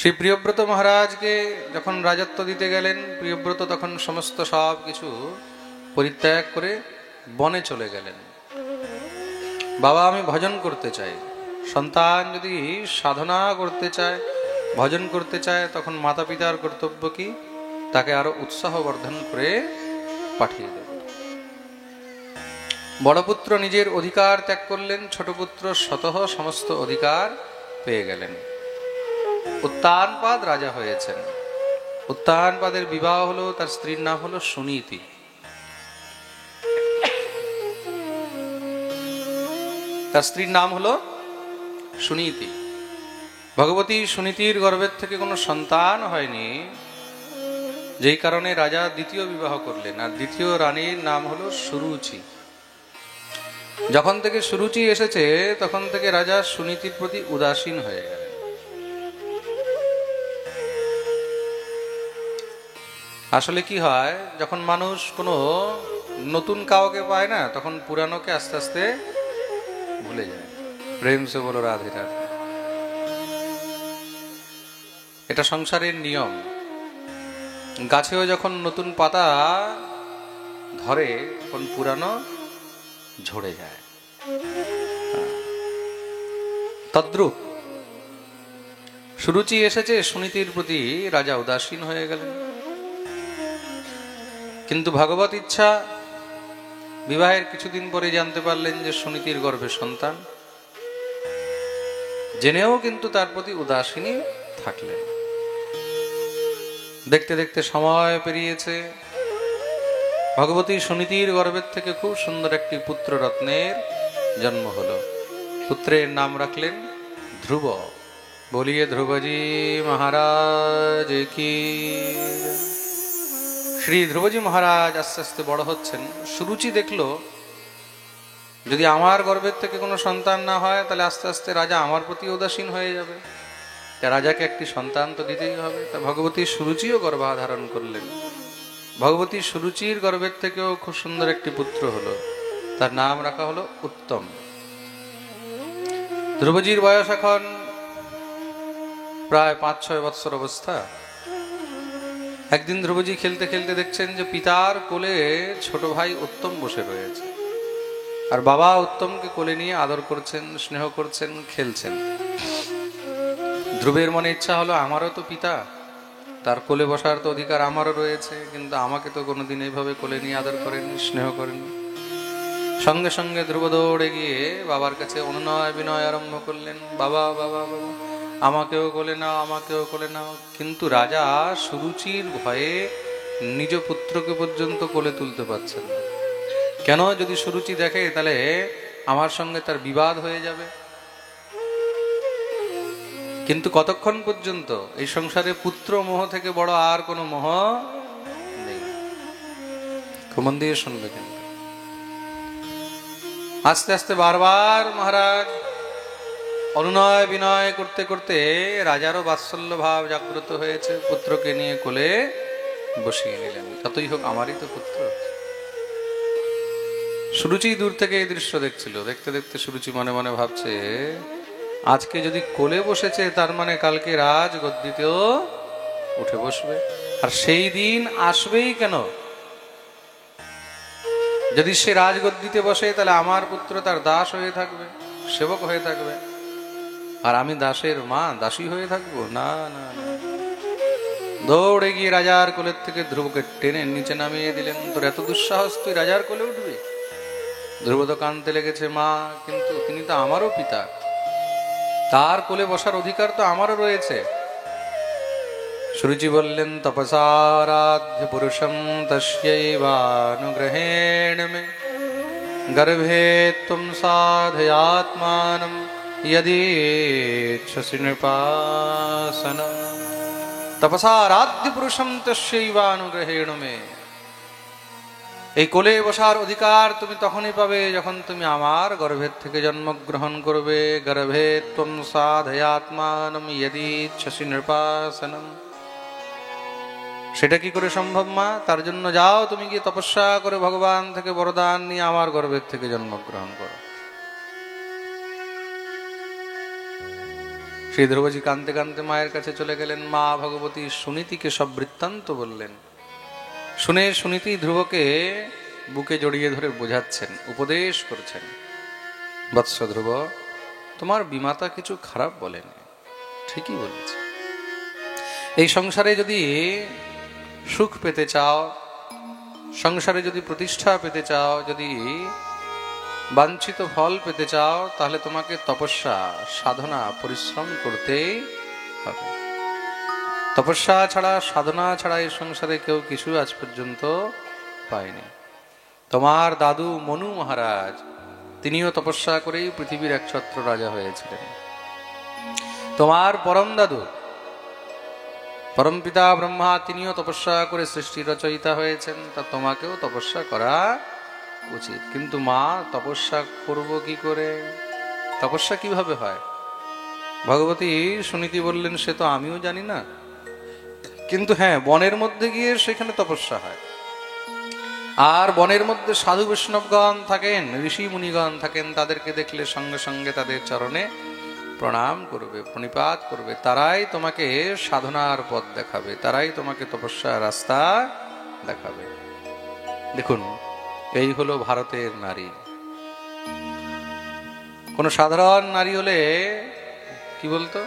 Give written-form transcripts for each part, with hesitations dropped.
শ্রী প্রিয়ব্রত মহারাজকে যখন রাজত্ব দিতে গেলেন, প্রিয়ব্রত তখন সমস্ত সব কিছু পরিত্যাগ করে বনে চলে গেলেন। বাবা, আমি ভজন করতে চাই। সন্তান যদি সাধনা করতে চায়, ভজন করতে চায়, তখন মাতা পিতার কর্তব্য কি? তাকে আরো উৎসাহ বর্ধন করে পাঠিয়ে দেব। বড় পুত্র নিজের অধিকার ত্যাগ করলেন, ছোট পুত্র স্বতঃ সমস্ত অধিকার পেয়ে গেলেন। উত্তানপাদ রাজা হয়েছেন। উত্তানপাদের বিবাহ হলো, তার স্ত্রীর নাম হলো সুনীতি। তার স্ত্রীর নাম হলো সুনীতি। ভগবতী সুনীতির গর্ভের থেকে কোনো সন্তান হয়নি, যেই কারণে রাজা দ্বিতীয় বিবাহ করলেন। আর দ্বিতীয় রানীর নাম হলো সুরুচি। যখন থেকে সুরুচি এসেছে তখন থেকে রাজা সুনীতির প্রতি উদাসীন হয়ে গেলেন। আসলে কি হয়, যখন মানুষ কোনো নতুন কাউকে পায় না, তখন পুরানোকে আস্তে আস্তে ভুলে যায়। প্রেম সে বলো রাধে রাধে। এটা সংসারের নিয়ম। গাছেও যখন নতুন পাতা ধরে তখন পুরানো ঝরে যায়। তদ্রূপ সুরুচি এসেছে, সুনীতির প্রতি রাজা উদাসীন হয়ে গেলেন। কিন্তু ভগবত ইচ্ছা, বিবাহের কিছুদিন পরে জানতে পারলেন যে সুনীতির গর্ভে সন্তান, জেনেও কিন্তু তার প্রতি উদাসীনী থাকলেন। দেখতে দেখতে সময় পেরিয়েছে। ভগবতী সুনীতির গর্ভের থেকে খুব সুন্দর একটি পুত্র রত্নের জন্ম হলো। পুত্রের নাম রাখলেন ধ্রুব। বলিয়ে ধ্রুবজি মহারাজ কি। শ্রী ধ্রুবজি মহারাজ আস্তে আস্তে বড় হচ্ছেন। সুরুচি দেখলো, যদি আমার গর্ভের থেকে কোনো সন্তান না হয়, তাহলে আস্তে আস্তে রাজা আমার প্রতি উদাসীন হয়ে যাবে। তা রাজাকে একটি সন্তান তো দিতেই হবে। তা ভগবতী সুরুচিও গর্ভধারণ করলেন। ভগবতী সুরুচির গর্ভের থেকেও খুব সুন্দর একটি পুত্র হলো। তার নাম রাখা হলো উত্তম। ধ্রুবজির বয়স এখন প্রায় 5-6 বৎসর অবস্থা। একদিন ধ্রুবজি খেলতে খেলতে দেখছেন যে পিতার কোলে ছোট ভাই উত্তম বসে রয়েছে, আর বাবা উত্তমকে কোলে নিয়ে আদর করছেন, স্নেহ করছেন, খেলছেন। ধ্রুবের মনে ইচ্ছা হলো, আমারও তো পিতা, তার কোলে বসার তো অধিকার আমারও রয়েছে, কিন্তু আমাকে তো কোনোদিন এইভাবে কোলে নিয়ে আদর করেননি, স্নেহ করেননি। সঙ্গে সঙ্গে ধ্রুব দৌড়ে গিয়ে বাবার কাছে অনুনয় বিনয় আরম্ভ করলেন, বাবা বাবা বাবা, আমাকেও কোলে নাও, আমাকেও কোলে নাও। কিন্তু রাজা সুরুচির ভয়ে নিজ পুত্রকে পর্যন্ত কোলে তুলতে পারছেন না। কেন? যদি সুরুচি দেখে তাহলে আমার সঙ্গে তার বিবাদ হয়ে যাবে। কিন্তু কতক্ষণ পর্যন্ত? এই সংসারে পুত্র মোহ থেকে বড় আর কোনো মোহ নেই। খুব মন দিয়ে শুনবে। কিন্তু আস্তে আস্তে বারবার মহারাজ অনুনয় বিনয় করতে করতে রাজারও বাৎসল্য ভাব জাগ্রত হয়েছে। পুত্রকে নিয়ে কোলে বসিয়ে নিলেন। যতই হোক আমারই তো পুত্র। সুরুচি দূর থেকে এই দৃশ্য দেখছিল। দেখতে দেখতে সুরুচি মনে মনে ভাবছে, আজকে যদি কোলে বসেছে, তার মানে কালকে রাজ গদ্দিতেও উঠে বসবে। আর সেই দিন আসবেই কেন? যদি সে রাজগদ্দিতে বসে, তাহলে আমার পুত্র তার দাস হয়ে থাকবে, সেবক হয়ে থাকবে, আর আমি দাসের মা, দাসী হয়ে থাকবো। না না না। দৌড়ে গিয়ে রাজার কোলের থেকে ধ্রুবকে টেনে নিচে নামিয়ে দিলেন। তোর এত দুঃসাহস, তুই রাজার কোলে উঠবি? ধ্রুব তো কাঁদতে লেগেছে, মা, কিন্তু তিনি তো আমারও পিতা, তার কোলে বসার অধিকার তো আমারও রয়েছে। সুরুচি বললেন, তপসারাধ্য পুরুষম তস্যৈবানুগ্রহেণ মে গর্ভে ত্বম সাধয়াত্মানম यदीच्छसि नृपासनं तपसाराध्य पुरुषं तस्यैवानुग्रहेण मे। এই কোলে বসার অধিকার তুমি তখনই পাবে যখন তুমি আমার গর্ভের থেকে জন্মগ্রহণ করবে। গর্ভে ত্বম সাধয়াত্মানম यदीच्छसि नृपासनं। সেটা কি করে সম্ভব মা? তার জন্য যাও, তুমি গিয়ে তপস্যা করে ভগবান থেকে বরদান নিয়ে আমার গর্ভের থেকে জন্মগ্রহণ করো। শ্রী ধ্রুবজি কাঁদতে কাঁদতে মায়ের কাছে চলে গেলেন। মা ভগবতী সুনীতিকে সব বৃত্তান্ত বললেন। শুনে সুনীতি ধ্রুবকে বুকে জড়িয়ে ধরে বোঝাচ্ছেন, উপদেশ করছেন, বৎস ধ্রুব, তোমার বিমাতা কিছু খারাপ বলেনি, ঠিকই বলেছে। এই সংসারে যদি সুখ পেতে চাও, সংসারে যদি প্রতিষ্ঠা পেতে চাও, যদি বাঞ্ছিত ফল পেতে চাও, তাহলে তোমাকে তপস্যা, সাধনা, পরিশ্রম করতেই হবে। তপস্যা ছাড়া, সাধনা ছাড়া এই সংসারে কেউ কিছু আজ পর্যন্ত পায়নি। তোমার দাদু মনু মহারাজ, তিনিও তপস্যা করেই পৃথিবীর একছত্র রাজা হয়েছিলেন। তোমার পরম দাদু পরম পিতা ব্রহ্মা, তিনিও তপস্যা করে সৃষ্টির রচয়িতা হয়েছেন। তা তোমাকেও তপস্যা করা উচিত। কিন্তু মা, তপস্যা করব কি করে? তপস্যা কিভাবে হয়? ভগবতী সুনীতি বললেন, সে তো আমিও জানি না, কিন্তু হ্যাঁ, বনের মধ্যে গিয়ে সেখানে তপস্যা হয়। আর বনের মধ্যে সাধু বৈষ্ণবগণ থাকেন, ঋষি মুনিগণ থাকেন, তাদেরকে দেখলে সঙ্গে সঙ্গে তাদের চরণে প্রণাম করবে, প্রণিপাত করবে। তারাই তোমাকে সাধনার পথ দেখাবে, তারাই তোমাকে তপস্যার রাস্তা দেখাবে। দেখুন, এই হলো ভারতের নারী। কোন সাধারণ নারী হলে কি বলতো,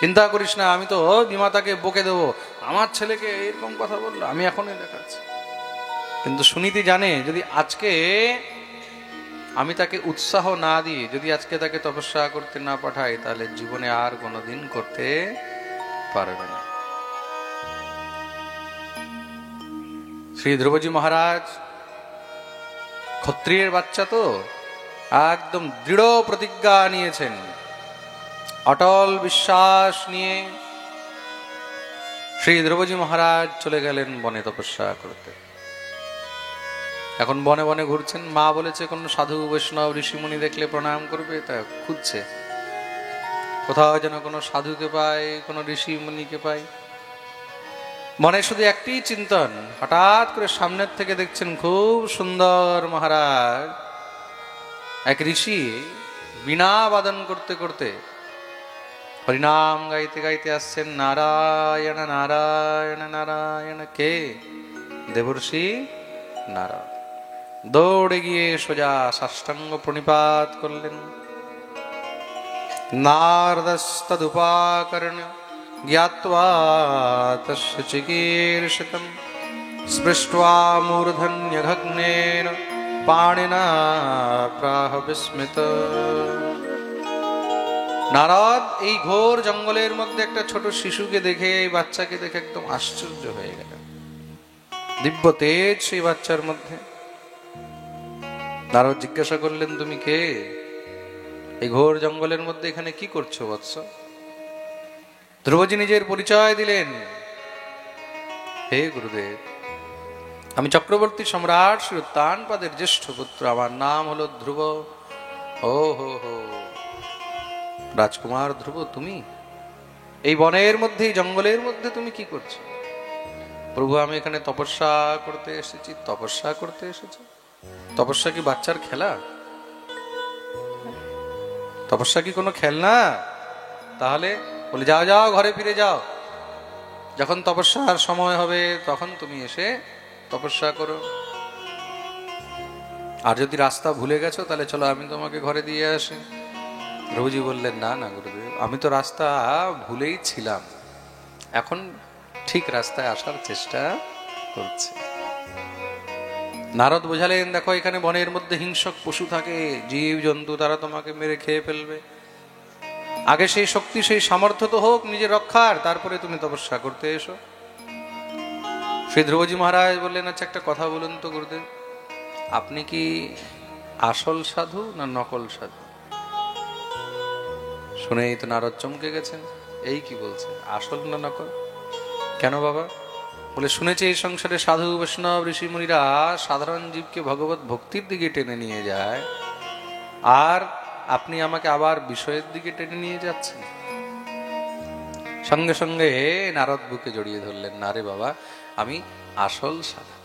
চিন্তা করিস না, আমি তো বিমাতাকে বকে দেবো, আমার ছেলেকে এরকম কথা বললো, আমি এখনই দেখাচ্ছি। কিন্তু সুনীতি জানে, যদি আজকে আমি তাকে উৎসাহ না দিই, যদি আজকে তাকে তপস্যা করতে না পাঠাই, তাহলে জীবনে আর কোনোদিন করতে পারবে না। শ্রী ধ্রুবজি মহারাজ ক্ষত্রিয়ের বাচ্চা তো, একদম দৃঢ় প্রতিজ্ঞা নিয়েছেন, অটল বিশ্বাস নিয়ে শ্রী ধ্রুবজি মহারাজ চলে গেলেন বনে তপস্যা করতে। এখন বনে বনে ঘুরছেন। মা বলেছে কোন সাধু বৈষ্ণব ঋষিমুনি দেখলে প্রণাম করবে, তা খুঁজছে, কোথাও যেন কোনো সাধুকে পায়, কোনো ঋষি মুনিকে পায়। মনে শুধু একটি চিন্তন, হঠাৎ করে সামনের থেকে দেখছেন খুব সুন্দর মহারাজ এক ঋষি বীণা বাদন করতে করতে, হরিনাম গাইতে গাইতে আসছেন। নারায়ণ নারায়ণ নারায়ণ। কে? দেবর্ষি নারদ। দৌড়ে গিয়ে সোজা সাষ্টাঙ্গ প্রণিপাত করলেন। নারদস্তদুপাকর্ণ জ্ঞাত্বা তস্য চিকীর্ষিতম স্পৃष्ट्वा मूर्धन्यघग्नेन পাণিনা প্রাহ বিস্মিত। নারদ এই ঘোর জঙ্গলের মধ্যে একটা ছোট শিশুকে দেখে, এই বাচ্চাকে দেখে একদম আশ্চর্য হয়ে গেলেন। দিব্য তেজ সেই বাচ্চার মধ্যে। নারদ জিজ্ঞাসা করলেন, তুমি কে? এই ঘোর জঙ্গলের মধ্যে এখানে কি করছো বৎস? ধ্রুবজি নিজের পরিচয় দিলেন। হে গুরুদেব, আমি চক্রবর্তী সম্রাট শ্রী উত্তানপাদের জ্যেষ্ঠ পুত্র, আমার নাম হলো ধ্রুব। ও হো হো, রাজকুমার ধ্রুব, তুমি এই বনের মধ্যে, এই জঙ্গলের মধ্যে তুমি কি করছো? প্রভু, আমি এখানে তপস্যা করতে এসেছি। তপস্যা করতে এসেছি? তপস্যা কি বাচ্চার খেলা? তপস্যা কি কোনো খেলনা? তাহলে বলে, যাও যাও, ঘরে ফিরে যাও, যখন তপস্যার সময় হবে তখন তুমি এসে তপস্যা করো। আর যদি রাস্তা ভুলে গেছো, তাহলে চলো আমি তোমাকে ঘরে দিয়ে আসি। প্রভুজি বললেন, না না গুরুদেব, আমি তো রাস্তা ভুলেই ছিলাম, এখন ঠিক রাস্তায় আসার চেষ্টা করছি। নারদ বোঝালেন, দেখো এখানে বনের মধ্যে হিংসক পশু থাকে, জীব জন্তু, তারা তোমাকে মেরে খেয়ে ফেলবে। আগে সেই শক্তি, সেই সামর্থ্য তো হোক নিজের রক্ষার, তারপরে তুমি তপস্যা করতে এসো। শ্রী ধ্রুবজি মহারাজ বললেন, আচ্ছা একটা কথা বলুন তো গুরুদেব, আপনি কি আসল সাধু না নকল সাধু? শুনেই তো নারদ চমকে গেছেন, এই কি বলছে, আসল না নকল? কেন বাবা? বলে, শুনেছি এই সংসারে সাধু বৈষ্ণব ঋষি মুনিরা সাধারণ জীবকে ভগবত ভক্তির দিকে টেনে নিয়ে যায়, আর আপনি আমাকে আবার বিষয়ের দিকে টেনে নিয়ে যাচ্ছেন। সঙ্গে সঙ্গে নারদ বুকে জড়িয়ে ধরলেন, না রে বাবা, আমি আসল সাধু।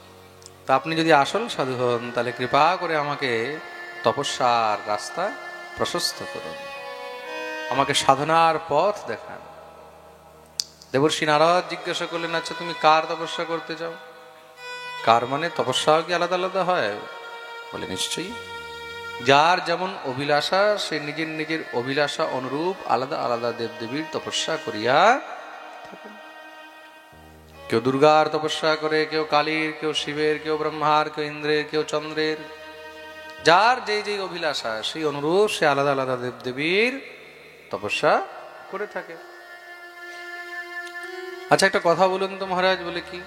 তা আপনি যদি আসল সাধু হন, তাহলে কৃপা করে আমাকে তপস্যার রাস্তা প্রশস্ত করুন। আমাকে সাধনার পথ দেখান। দেবর্ষি নারদ জিজ্ঞাসা করলেন, আচ্ছা তুমি কার তপস্যা করতে চাও? কার মানে তপস্যাও কি আলাদা আলাদা হয়? বলে নিশ্চয়ই, যার যেমন অভিলাষা সে নিজের নিজের অভিলাষা অনুরূপ আলাদা আলাদা দেবদেবীর তপস্যা করিয়া থাকেন। কেউ দুর্গার তপস্যা করে, কেউ কালীর, কেউ শিবের, কেউ ব্রহ্মার, কেউ ইন্দ্রের, কেউ চন্দ্রের। যার যেই যেই অভিলাষা সেই অনুরূপ সে আলাদা আলাদা দেবদেবীর তপস্যা করে থাকে। আচ্ছা একটা কথা বলুন তো মহারাজ, বলে কি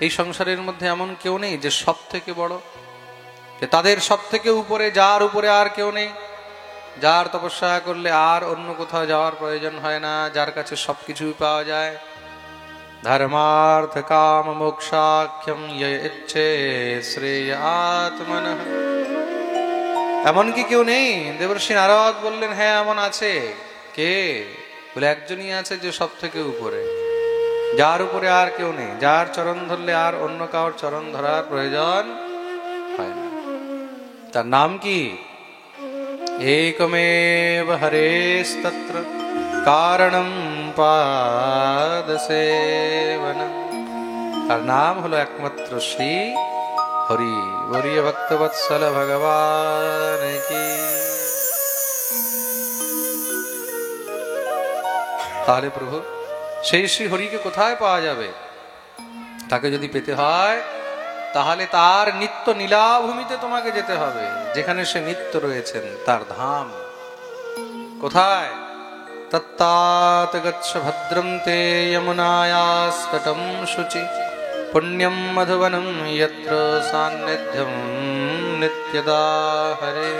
এই সংসারের মধ্যে এমন কেউ নেই যে সব থেকে বড়, যে তাদের সব থেকে উপরে, যার উপরে আর কেউ নেই, যার তপস্যা করলে আর অন্য কোথাও যাওয়ার প্রয়োজন হয় না, যার কাছে সবকিছুই পাওয়া যায়? ধর্মার্থ কাম মোক্ষাখ্যম ইচ্ছে শ্রেয় আত্মনঃ। এমন কি কেউ নেই? দেবর্ষি নারদ বললেন, হ্যাঁ এমন আছে। কে? বলে একজনই আছে যে সব থেকে উপরে, যার উপরে আর কেউ নেই, যার চরণ ধরলে আর অন্য কারোর চরণ ধরার প্রয়োজন হয় না। তার নাম কি? একমেব হরেস্তত্র কারণম পাদসেবনম। তার নাম হলো একমাত্র শ্রী হরি। বলিয়ে ভক্তবৎসল ভগবান কি। তাহলে প্রভু সেই শ্রী হরিকে কোথায় পাওয়া যাবে? তাকে যদি পেতে হয় তাহলে তার নিত্য নীলাভূমিতে তোমাকে যেতে হবে, যেখানে সে নিত্য রয়েছেন, তার ধাম। কোথায়? তত্তাত গচ্ছ ভদ্রম তে যমুনায়াস্তটম শুচি পুণ্যম মধুবনম যত্র সান্নিধ্যম নিত্যদা হরে।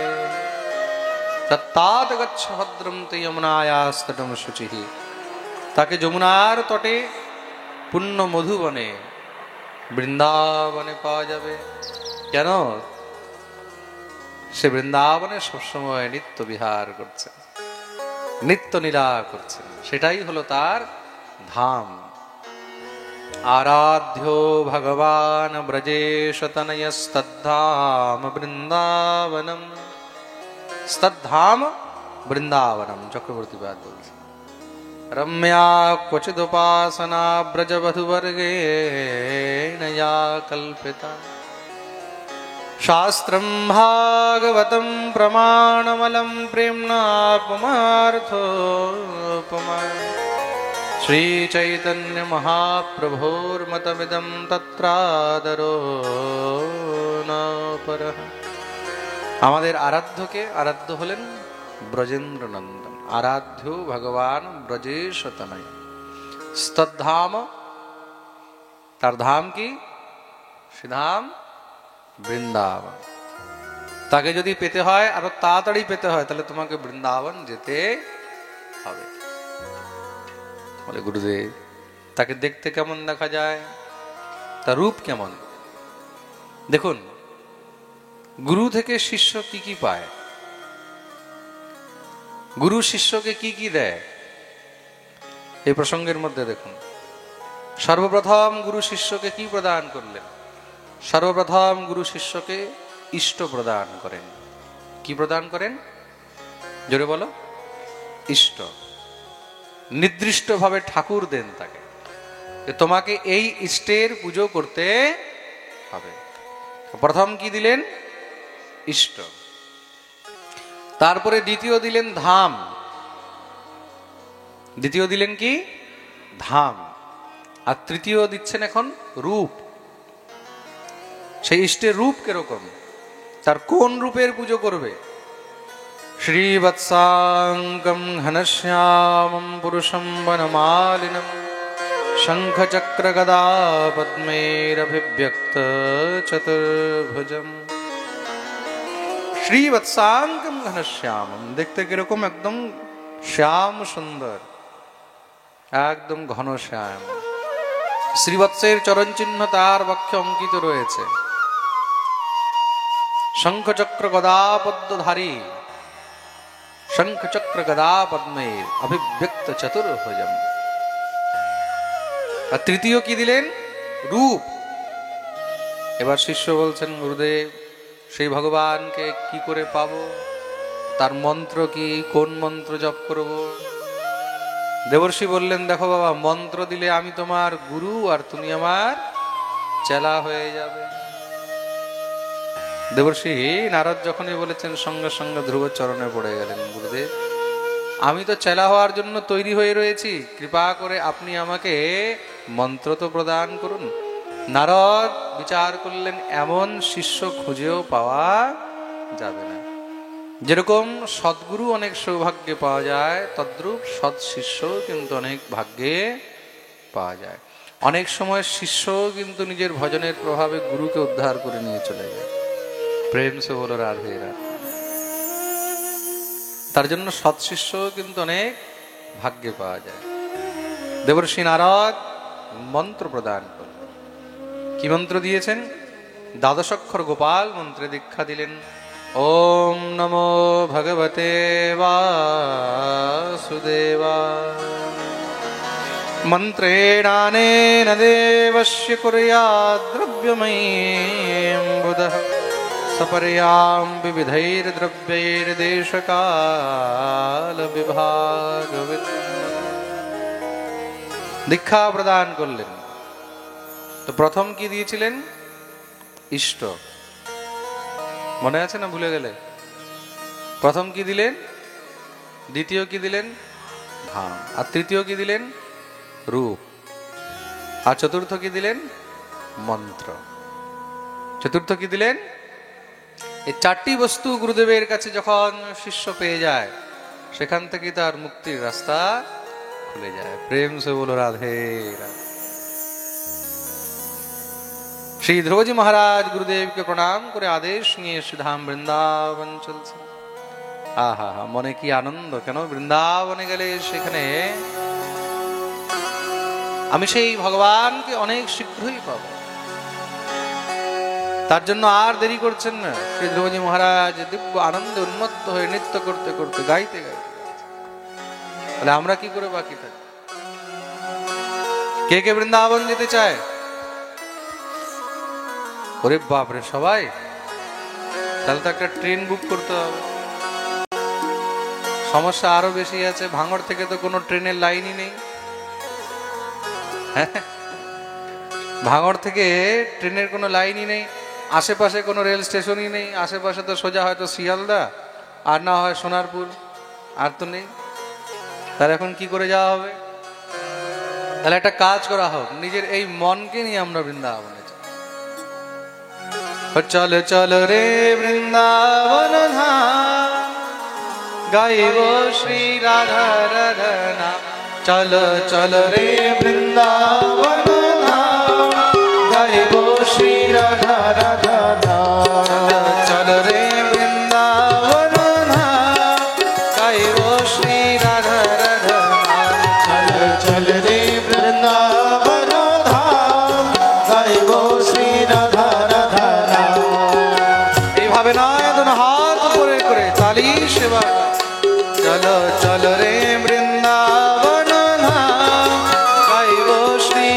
তত্তাত গচ্ছ ভদ্রম তে যমুনায়াস্তটম শুচি। তাকে যমুনার তটে পুণ্য মধুবনে বৃন্দাবনে পাওয়া যাবে। কেন? সে বৃন্দাবনে সবসময় নিত্য বিহার করছেন, নিত্য লীলা করছেন, সেটাই হলো তার ধাম। আরাধ্য ভগবান ব্রজেশ তনয়স্তদ্ধাম বৃন্দাবনম। স্তদ্ধাম বৃন্দাবনম। চক্রবর্তী বাদ বলছে, রম্যা ক্বচিদুপাসনা ব্রজবধূবর্গেণ या কল্পিতা শাস্ত্রম ভাগবতম প্রমাণমলম প্রেম্ণা পুমার্থোপমা। শ্রীচৈতন্য মহাপ্রভোর্মতমিদং তত্রাদরো ন পরঃ। আমাদের আরাধ্যকে, আরাধ্য হলেন ব্রজেন্দ্র নন্দন, আরাধ্য ভগবান ব্রজেশ তনয়। স্তদ্ধাম, তার ধাম কি? সে ধাম বৃন্দাবন। তাকে যদি পেতে হয়, আরো তাড়াতাড়ি পেতে হয়, তাহলে তোমাকে বৃন্দাবন যেতে হবে। বলে গুরুদেব তাকে দেখতে কেমন দেখা যায়? তার রূপ কেমন? দেখুন, গুরু থেকে শিষ্য কি কি পায়, গুরু শিষ্যকে কি কি দেয়, এই প্রসঙ্গের মধ্যে দেখুন। সর্বপ্রথম গুরু শিষ্যকে কি প্রদান করলেন? সর্বপ্রথম গুরু শিষ্যকে ইষ্ট প্রদান করেন। কি প্রদান করেন? জোরে বলো। ইষ্ট। নির্দিষ্টভাবে ঠাকুর দেন তাকে, যে তোমাকে এই ইষ্টের পুজো করতে হবে। প্রথম কি দিলেন? ইষ্ট। তারপরে দ্বিতীয় দিলেন ধাম। দ্বিতীয় দিলেন কি? ধাম। আর তৃতীয় দিচ্ছেন এখন রূপ। সেই ইষ্টের রূপ কিরকম, তার কোন রূপের পুজো করবে? শ্রীবৎসাঙ্গম ঘনশ্যামম পুরুষম বনমালিনম শঙ্খ চক্র গদা পদ্মেরভিব্যক্ত চতুর্ভুজম। শ্রীবৎসাঙ্গম ঘনশ্যামম, দেখতে কিরকম? একদম শ্যাম সুন্দর, একদম ঘন শ্যাম। শ্রীবৎসের চরণ চিহ্ন তার বক্ষে অঙ্কিত রয়েছে। শঙ্খ চক্র গদা পদ্মধারী, শঙ্খ চক্র গদা পদ্মের অভিব্যক্ত চতুর্ভুজম। আর তৃতীয় কি দিলেন? রূপ। এবার শিষ্য বলছেন, গুরুদেব সেই ভগবানকে কি করে পাবো? তার মন্ত্র কি, কোন মন্ত্র জপ করব? দেবর্ষি বললেন, দেখো বাবা, মন্ত্র দিলে আমি তোমার গুরু আর তুমি আমার চেলা হয়ে যাবে। দেবর্ষি নারদ যখনই বলেছেন, সঙ্গে সঙ্গে ধ্রুব চরণে পড়ে গেলেন, গুরুদেব আমি তো চেলা হওয়ার জন্য তৈরি হয়ে রয়েছি, কৃপা করে আপনি আমাকে মন্ত্র তো প্রদান করুন। নারদ বিচার করলেন, এমন শিষ্য খুঁজেও পাওয়া যাবে না। যেরকম সদ্গুরু অনেক সৌভাগ্যে পাওয়া যায়, তদ্রূপ সৎ শিষ্য কিন্তু অনেক ভাগ্যে পাওয়া যায়। অনেক সময় শিষ্য কিন্তু নিজের ভজনের প্রভাবে গুরুকে উদ্ধার করে নিয়ে চলে যায়। প্রেম সে বলো রাধে রাধে। তার জন্য সৎ শিষ্য কিন্তু অনেক ভাগ্যে পাওয়া যায়। দেবর্ষি নারদ মন্ত্র প্রদান করলেন। কি মন্ত্র দিয়েছেন? দ্বাদশাক্ষর গোপাল মন্ত্রে দীক্ষা দিলেন। ওম নমো ভগবতে বাসুদেবায়। মন্ত্রেণানেন দেবস্য কুর্যাৎ দ্রব্যময়ীং বুধঃ সপর্যাম বিবিধৈর্দ্রব্যৈর্দেশকাল বিভাগবিৎ। দীক্ষা প্রদান করলেন। তো প্রথম কি দিয়েছিলেন? ইষ্ট। মনে আছে না, ভুলে গেলে? প্রথম কি দিলেন? দ্বিতীয় কি দিলেন? ধাম। আর তৃতীয় কি দিলেন? রূপ। আর চতুর্থ কি দিলেন? মন্ত্র। চতুর্থ কি দিলেন? এই চারটি বস্তু গুরুদেবের কাছে যখন শিষ্য পেয়ে যায়, সেখান থেকে তার মুক্তির রাস্তা খুলে যায়। প্রেম সে বলো রাধে রাধে। শ্রী ধ্রুবজি মহারাজ গুরুদেবকে প্রণাম করে আদেশ নিয়ে শ্রীধাম বৃন্দাবন চলছে। আহা হা, মনে কি আনন্দ! কেন বৃন্দাবনে গেলে সেখানে আমি সেই ভগবানকে অনেক শীঘ্রই পাবো। তার জন্য আর দেরি করছেন না। শ্রী ধ্রুবজি মহারাজ দিব্য আনন্দে উন্মত্ত হয়ে নৃত্য করতে করতে, গাইতে গাইতে। তাহলে আমরা কি করে বাকি থাকি? কে কে বৃন্দাবন যেতে চায়? ওরে বাপরে, সবাই! তাহলে তো একটা ট্রেন বুক করতে হবে। সমস্যা আরো বেশি আছে, ভাঙড় থেকে তো কোনো ট্রেনের লাইনই নেই। ভাঙড় থেকে ট্রেনের কোনো লাইনই নেই, আশেপাশে কোনো রেল স্টেশনই নেই। আশেপাশে তো সোজা হয়তো শিয়ালদা, আর না হয় সোনারপুর, আর তো নেই। তাহলে এখন কি করে যাওয়া হবে? তাহলে একটা কাজ করা হোক, নিজের এই মনকে নিয়ে আমরা বৃন্দাবনে যাই। চল চল রে বৃন্দাবন ধাম, গাইব শ্রী রাধা রাধা নাম। চল চল রে বৃন্দাবন ধাম, গাইব শ্রী রাধা রাধা নাম। চল রে বৃন্দাবন ধাম, গাইব শ্রী রাধা রাধা নাম। চল চল রে বৃন্দাবন ধাম, গাইব শ্রী রাধা রাধা নাম। এইভাবে নয়, দুনো হাত উপরে করে তালি সেবা। চল চল রে বৃন্দাবন ধাম, গাইব শ্রী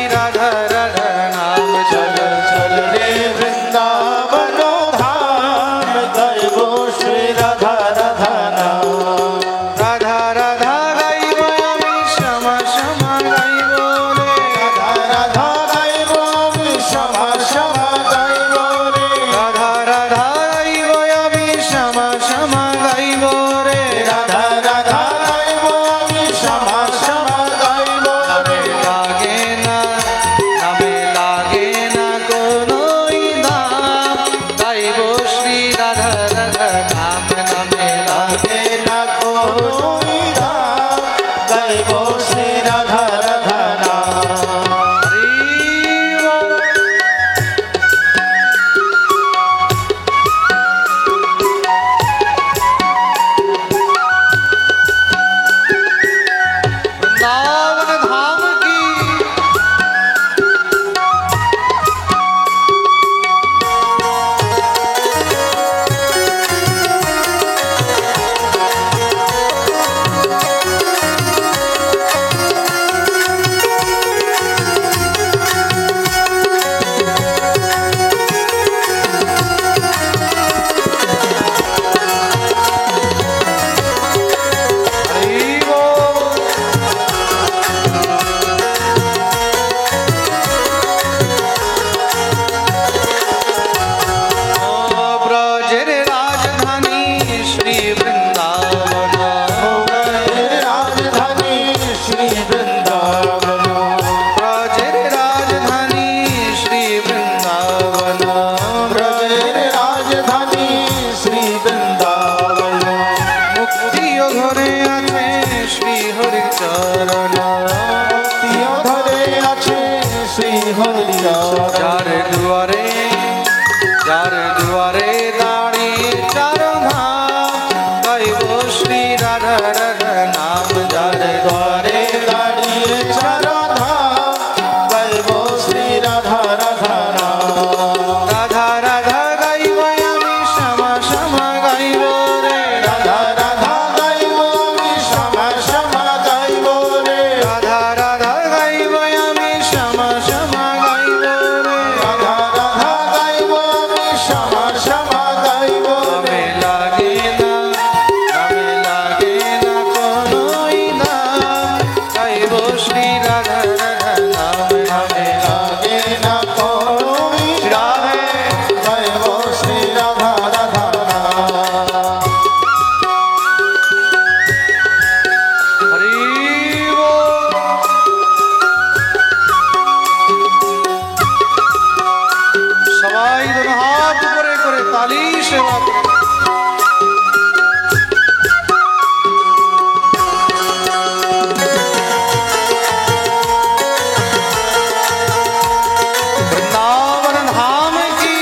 চরণ প্রিয় ধরে আছে শ্রী হরি যার দুয়ারে দাঁড়িয়ে চরণ গাইব শ্রী রাধার নাম। যার দ্বারে দাঁড়িয়ে চরণ গাইব শ্রী রাধা রাধা নাম। রাধা রাধা গাইব আমি শ্যামা শ্যামা গাইব রে। রাধা রাধা গাইব আমি শ্যামা শ্যামা গাইব রে। রাধা রাধা গাইব আমি শ্যামা শ্যামা গাইব রে। রাধা রাধা গাইব আমি শ্যামা শ্যামা গাইব রে। নামে লাগে না কোনোই নাম গাইব শ্রী রাধা রাধা নাম। নামে লাগে না কোনোই রাধে গাইব শ্রী রাধা রাধা নাম। হরি বল। সবাই দোনো হাত উপরে করে তালি সেবা করে। वृंदावन धाम की,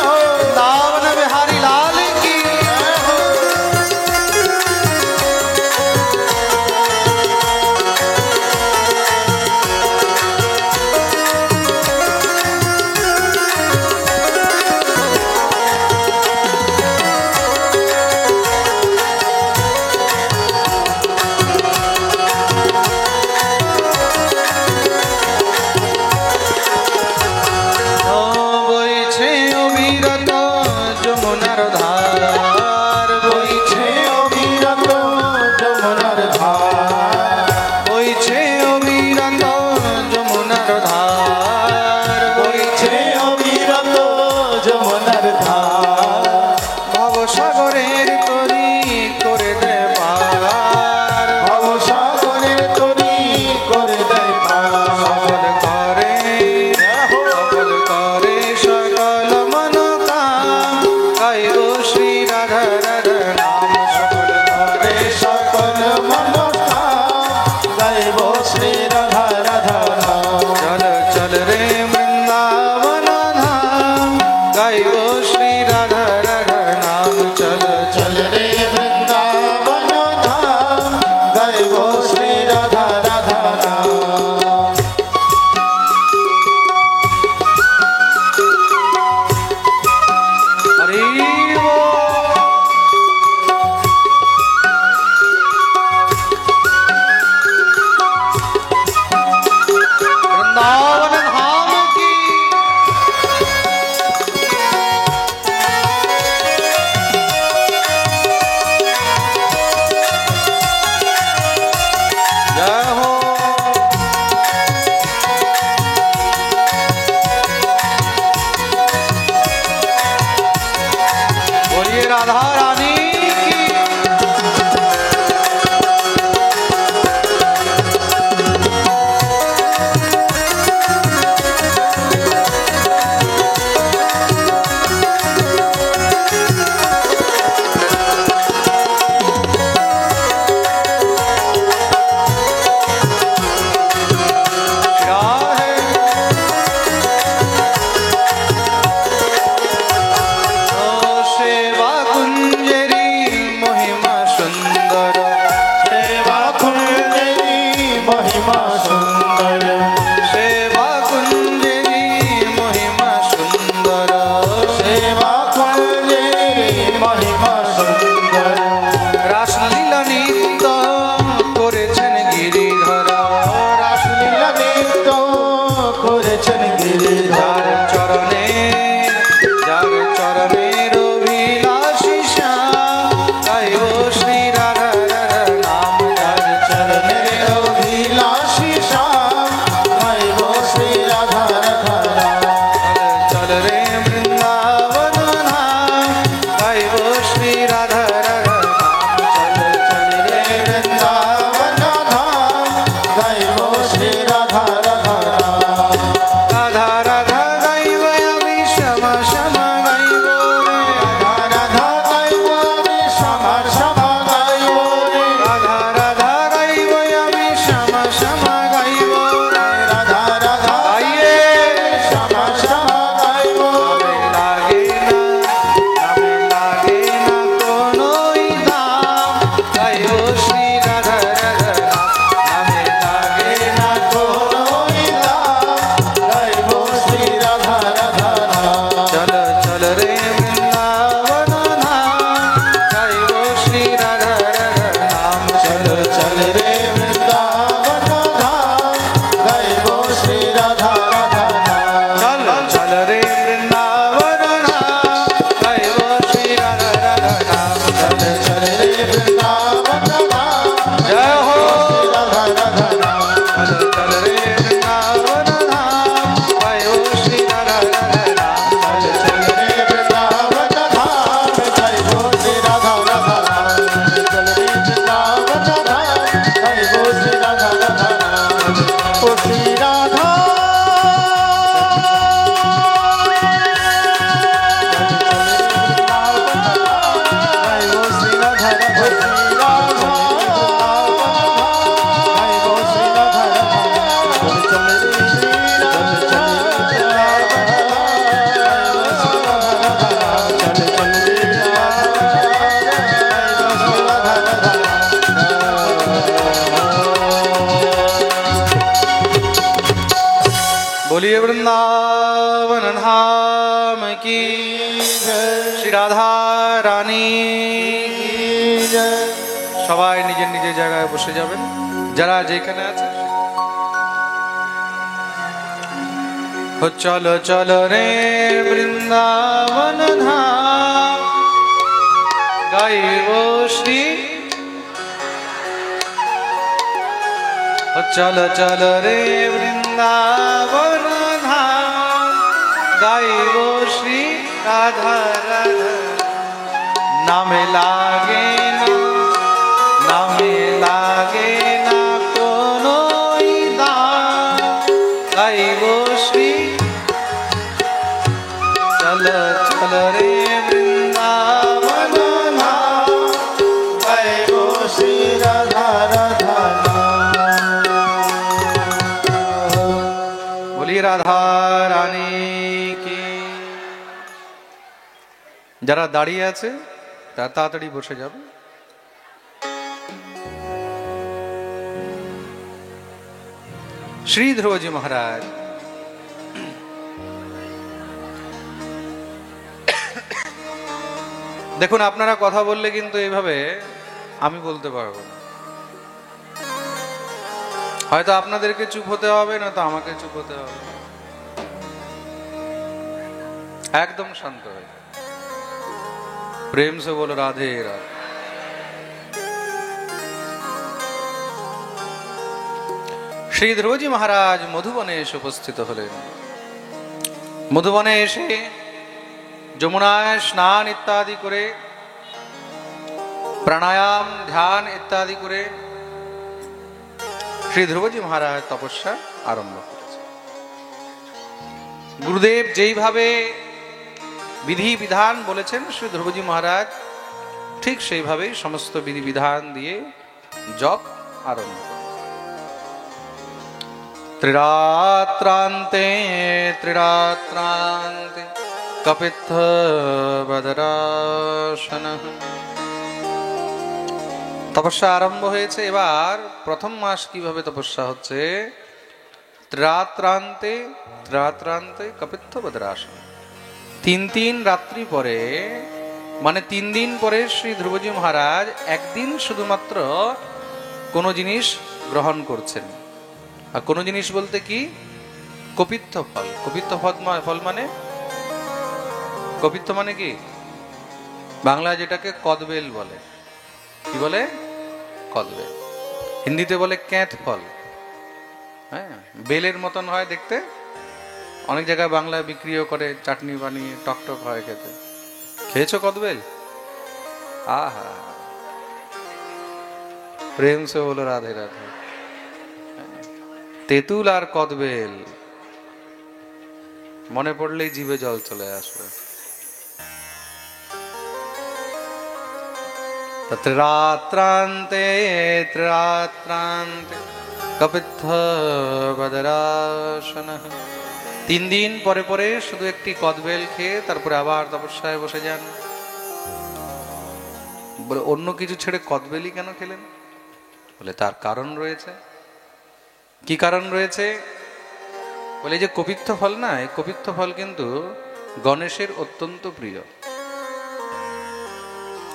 वृंदावन बिहारी लाल की। বইছে অবিরত যমুনার ধার। বইছে অবিরত যমুনার ধার। বইছে অবিরত যমুনার ধার। বইছে অবিরত যমুনার ধার। ভবসাগরের তরি করে দে পার। ভবসাগরের তরি করে দেয় পার। সফল করে সকল মনোকাম গাইব শ্রী রাধা রাধা নাম। সফল করে সকল মনোকাম গাইব শ্রী রাধা রাধা নাম। চল চল রে বৃন্দাবন ধাম গাইব শ্রী রাধা রাধা নাম। চল চল রে বৃন্দাবন ধাম গাইব শ্রী রাধা রাধা নাম। হরি বল। वृंदावन धाम की। जय हो। बोलिए राधा रानी की। राधे। ओ सेवा कुंजरी महिमा सुंदर। सेवा कुंजरी महिमा सुंदर। सेवा कुंजरी महिमा सुंदर। सेवा कुंजरी महिमा सुंदर। রাসলীলা নিত্য করেছেন গিরিধর। রাসলীলা নৃত্য করেছেন গিরিধর। যার চরণের অভিলাষী শ্যাম গাইব শ্রী রাধা রাধা নাম। যার চরণের অভিলাষী শ্যাম ও শ্রী রাধা बोलिए वृंदावन धाम की श्री राधा रानी সবাই নিজের নিজের জায়গায় বসে যাবেন যারা যেখানে আছে ও চলো চলো রে বৃন্দাবন ধাম গাইব শ্রী ও চলো চলো রে বৃন্দাবন ধাম গাইব শ্রী রাধা রাধা নামে লাগে না নামে লাগে না কোনো দাম গাইব শ্রী চলো চলো রে বৃন্দাবন ধাম গাইব শ্রী রাধা রাধা রাধা রানী কি যারা দাঁড়িয়ে আছে তারা তাড়াতাড়ি বসে যাবে শ্রী ধ্রুবজি মহারাজ দেখুন আপনারা কথা বললে কিন্তু এইভাবে আমি বলতে পারবো না হয়তো আপনাদেরকে চুপ হতে হবে না তো আমাকে চুপ হতে হবে একদম শান্ত হয়ে প্রেম সে বলো রাধে রাধে শ্রী ধ্রুবজি মহারাজ মধুবনে এসে উপস্থিত হলেন মধুবনে এসে যমুনায় স্নান ইত্যাদি করে প্রাণায়াম ধ্যান ইত্যাদি করে শ্রী ধ্রুবজি মহারাজ তপস্যা আরম্ভ করেছে গুরুদেব যেইভাবে বিধি বিধান বলেছেন শ্রী ধ্রুবজি মহারাজ ঠিক সেইভাবেই সমস্ত বিধি বিধান দিয়ে জপ আরম্ভ ত্রিরাত্রান্তে ত্রিরাত্রান্তে কপিত্থ বদরাসনঃ তপস্যা আরম্ভ হয়েছে এবার প্রথম মাস কিভাবে তপস্যা হচ্ছে ত্রিরাত্রান্তে ত্রিরাত্রান্তে কপিত্থ বদরাসন তিন রাত্রি পরে মানে 3 দিন পরে শ্রী ধ্রুবজি মহারাজ একদিন শুধুমাত্র কোনো জিনিস গ্রহণ করছেন আর কোনো জিনিস বলতে কি কপিত্থ ফল কপিত্থ ফল মানে কপিত্থ মানে কি বাংলায় যেটাকে কদবেল বলে কি বলে কদবেল হিন্দিতে বলে ক্যাঁথ ফল হ্যাঁ বেলের মতন হয় দেখতে অনেক জায়গায় বাংলায় বিক্রিও করে চাটনি বানিয়ে টকটক হয় খেতে খেয়েছো কদবেল আহা প্রেম সে বলো রাধে রাধে তেঁতুল আর কদবেল মনে পড়লেই জিভে জল চলে আসবে ত্রিরাত্রান্তে ত্রিরাত্রান্তে কপিত্থ বদরাসনঃ 3 দিন পরে পরে শুধু একটি কদবেল খেয়ে তারপরে আবার তপস্যায় বসে যান বলে অন্য কিছু ছেড়ে কদবেলই কেন খেলেন বলে তার কারণ রয়েছে কি কারণ রয়েছে বলে যে কপিত্থ ফল না এই কপিত্থ ফল কিন্তু গণেশের অত্যন্ত প্রিয়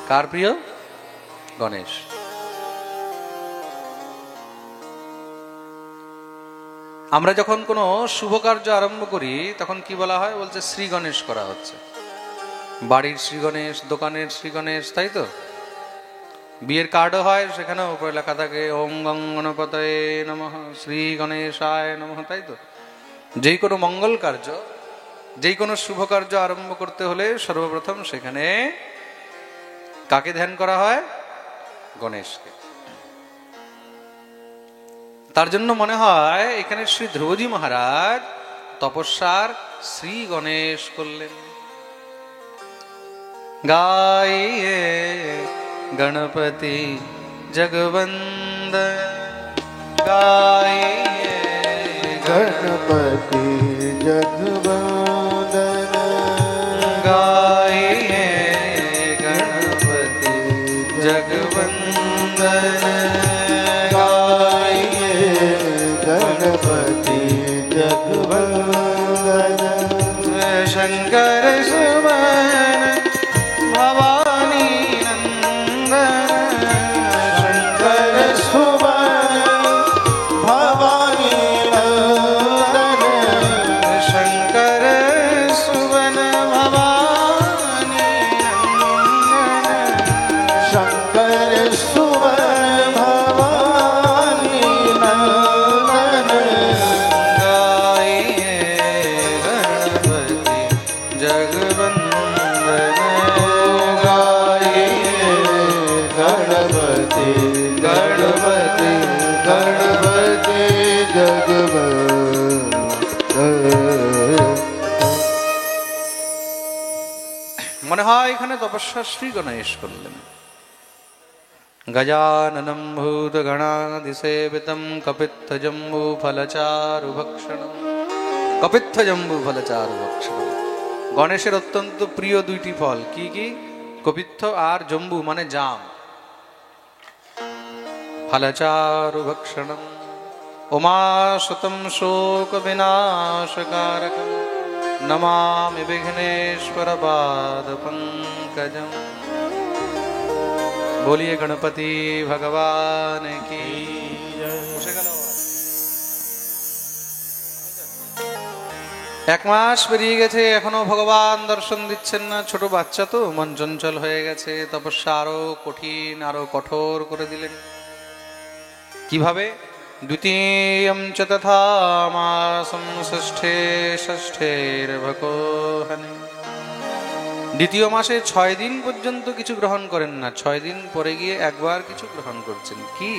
কার প্রিয় গণেশ আমরা যখন কোনো শুভ কার্য আরম্ভ করি তখন কি বলা হয় বলছে শ্রী গণেশ করা হচ্ছে বাড়ির শ্রী গণেশ দোকানের শ্রী গণেশ তাই তো বিয়ের কার্ডও হয় সেখানেও উপরে লেখা থাকে ওম গং গণপতয়ে নমঃ শ্রী গণেশায় নমঃ তাই তো যেই কোনো মঙ্গল কার্য যেই কোনো শুভ কার্য আরম্ভ করতে হলে সর্বপ্রথম সেখানে কাকে ধ্যান করা হয় গণেশকে তার জন্য মনে হয় এখানে শ্রী ধ্রুবজি মহারাজ তপস্যার শ্রী গণেশ করলেন। গায়ে গণপতি জগবন্দন, গায়ে गणपति जगवंदन, गाये गणपति जगवंदन, गाये गणपति जगवंदन। शंकर सुमन भवानी नंदन, शंकर सुमन भवानी नंदन, शंकर सुवन भवानी नंदन, शंकर सुमन भवानी नंदन। गाये गणपति जगवंदन, गाये गणपति गणपति गणपति जगवंदन। মনে হয় এখানে তপস্যা শ্রী গণেশ করলেন। গজাননম ভূত গণাদিসেবিতম কপিত্থ জম্বু ফলচারু ভক্ষণম, কপিত্থ জম্বু ফলচারু ভক্ষণম। গণেশের অত্যন্ত প্রিয় দুইটি ফল কি কি? কপিত্থ আর জম্বু মানে জাম। ফলচারু ভক্ষণম উমাসুতম শোক বিনাশকারকম নমামি विघ्नेश्वर पाद पंकजम। बोलिए गणपति भगवान की। এক মাস পেরিয়ে গেছে, এখনো ভগবান দর্শন দিচ্ছেন না। ছোট বাচ্চা তো, মন চঞ্চল হয়ে গেছে। তপস্যা আরো কঠিন, আরো কঠোর করে দিলেন। কিভাবে? দ্বিতীয়ম চ তথা মাসম ষষ্ঠে ষষ্ঠের্ভকোহনে। দ্বিতীয় মাসে 6 দিন পর্যন্ত কিছু গ্রহণ করেন না। 6 দিন পরে গিয়ে একবার কিছু গ্রহণ করছেন। কি?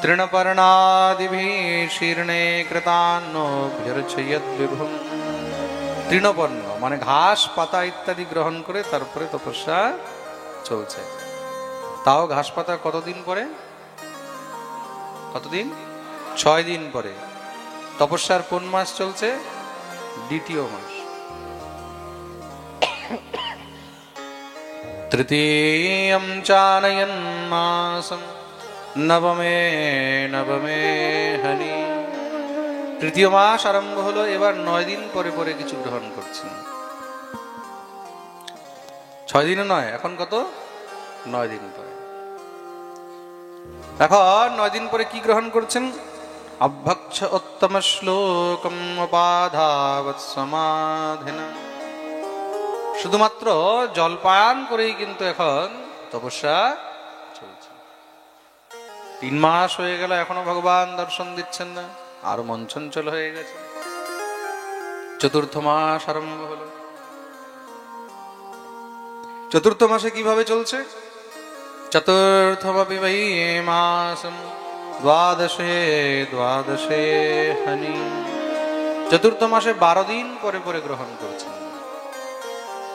তৃণপর্ণাদিভি শীর্ণে কৃতান্নভ্যর্চয়ৎ বিভুম। তৃণপর্ণ মানে ঘাস পাতা ইত্যাদি গ্রহণ করে তারপরে তপস্যা চলছে। তাও ঘাস পাতা কতদিন পরে? কতদিন? 6 দিন পরে। তপস্যার কোন মাস চলছে? দ্বিতীয় মাস। তৃতীয়ম চানয়ন মাসম নবমে নবমে হনি। তৃতীয় মাস আরম্ভ হলো, এবার 9 দিন পরে পরে কিছু গ্রহণ করছেন। 6 দিনও নয়, এখন কত? 9 দিন পরে। এখন 9 দিন পরে কি গ্রহণ করছেন? অভ্যক্ষ উত্তম শ্লোকম উপাধাবৎ সমাধিনা। শুধুমাত্র জলপান করেই কিন্তু এখন তপস্যা চলছে। 3 মাস হয়ে গেল, এখনো ভগবান দর্শন দিচ্ছেন না, আরো মন চঞ্চল হয়ে গেছে। চতুর্থ মাস আরম্ভ হলো। চতুর্থ মাসে কিভাবে চলছে? চতুর্থমপি বৈ মাসম দ্বাদশে দ্বাদশে হনি। চতুর্থ মাসে 12 দিন পরে পরে গ্রহণ করছেন।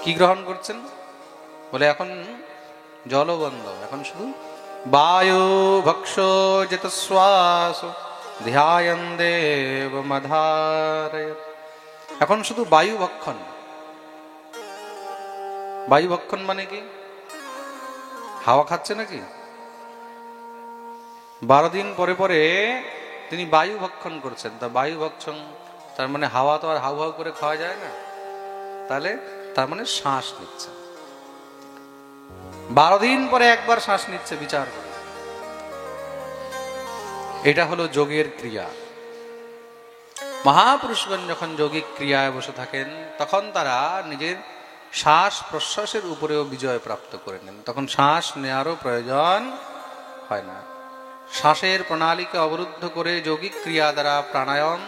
কি গ্রহণ করছেন? বলে এখন জলও বন্ধ, এখন শুধু বায়ু ভক্ষ যেত শ্বাস ধ্যায়ন দেব মধারয়। এখন শুধু বায়ু ভক্ষণ। বায়ু ভক্ষণ মানে কি? হাওয়া খাচ্ছে নাকি? 12 দিন পরে পরে তিনি বায়ু ভক্ষণ করছেন। তা বায়ু ভক্ষণ তার মানে হাওয়া তো আর হাউ হাউ করে খাওয়া যায় না, তাহলে তার মানে শ্বাস নিচ্ছে। 12 দিন পরে একবার শ্বাস নিচ্ছে, বিচার করে। এটা হলো যোগের ক্রিয়া। মহাপুরুষগণ যখন যৌগিক ক্রিয়ায় বসে থাকেন তখন তারা নিজের শ্বাস প্রশ্বাসের উপরেও বিজয় প্রাপ্ত করে নেন। তখন শ্বাস নেওয়ারও প্রয়োজন হয় না। শ্বাসের প্রণালীকে অবরুদ্ধ করে যৌগিক ক্রিয়া দ্বারা প্রাণায়াম,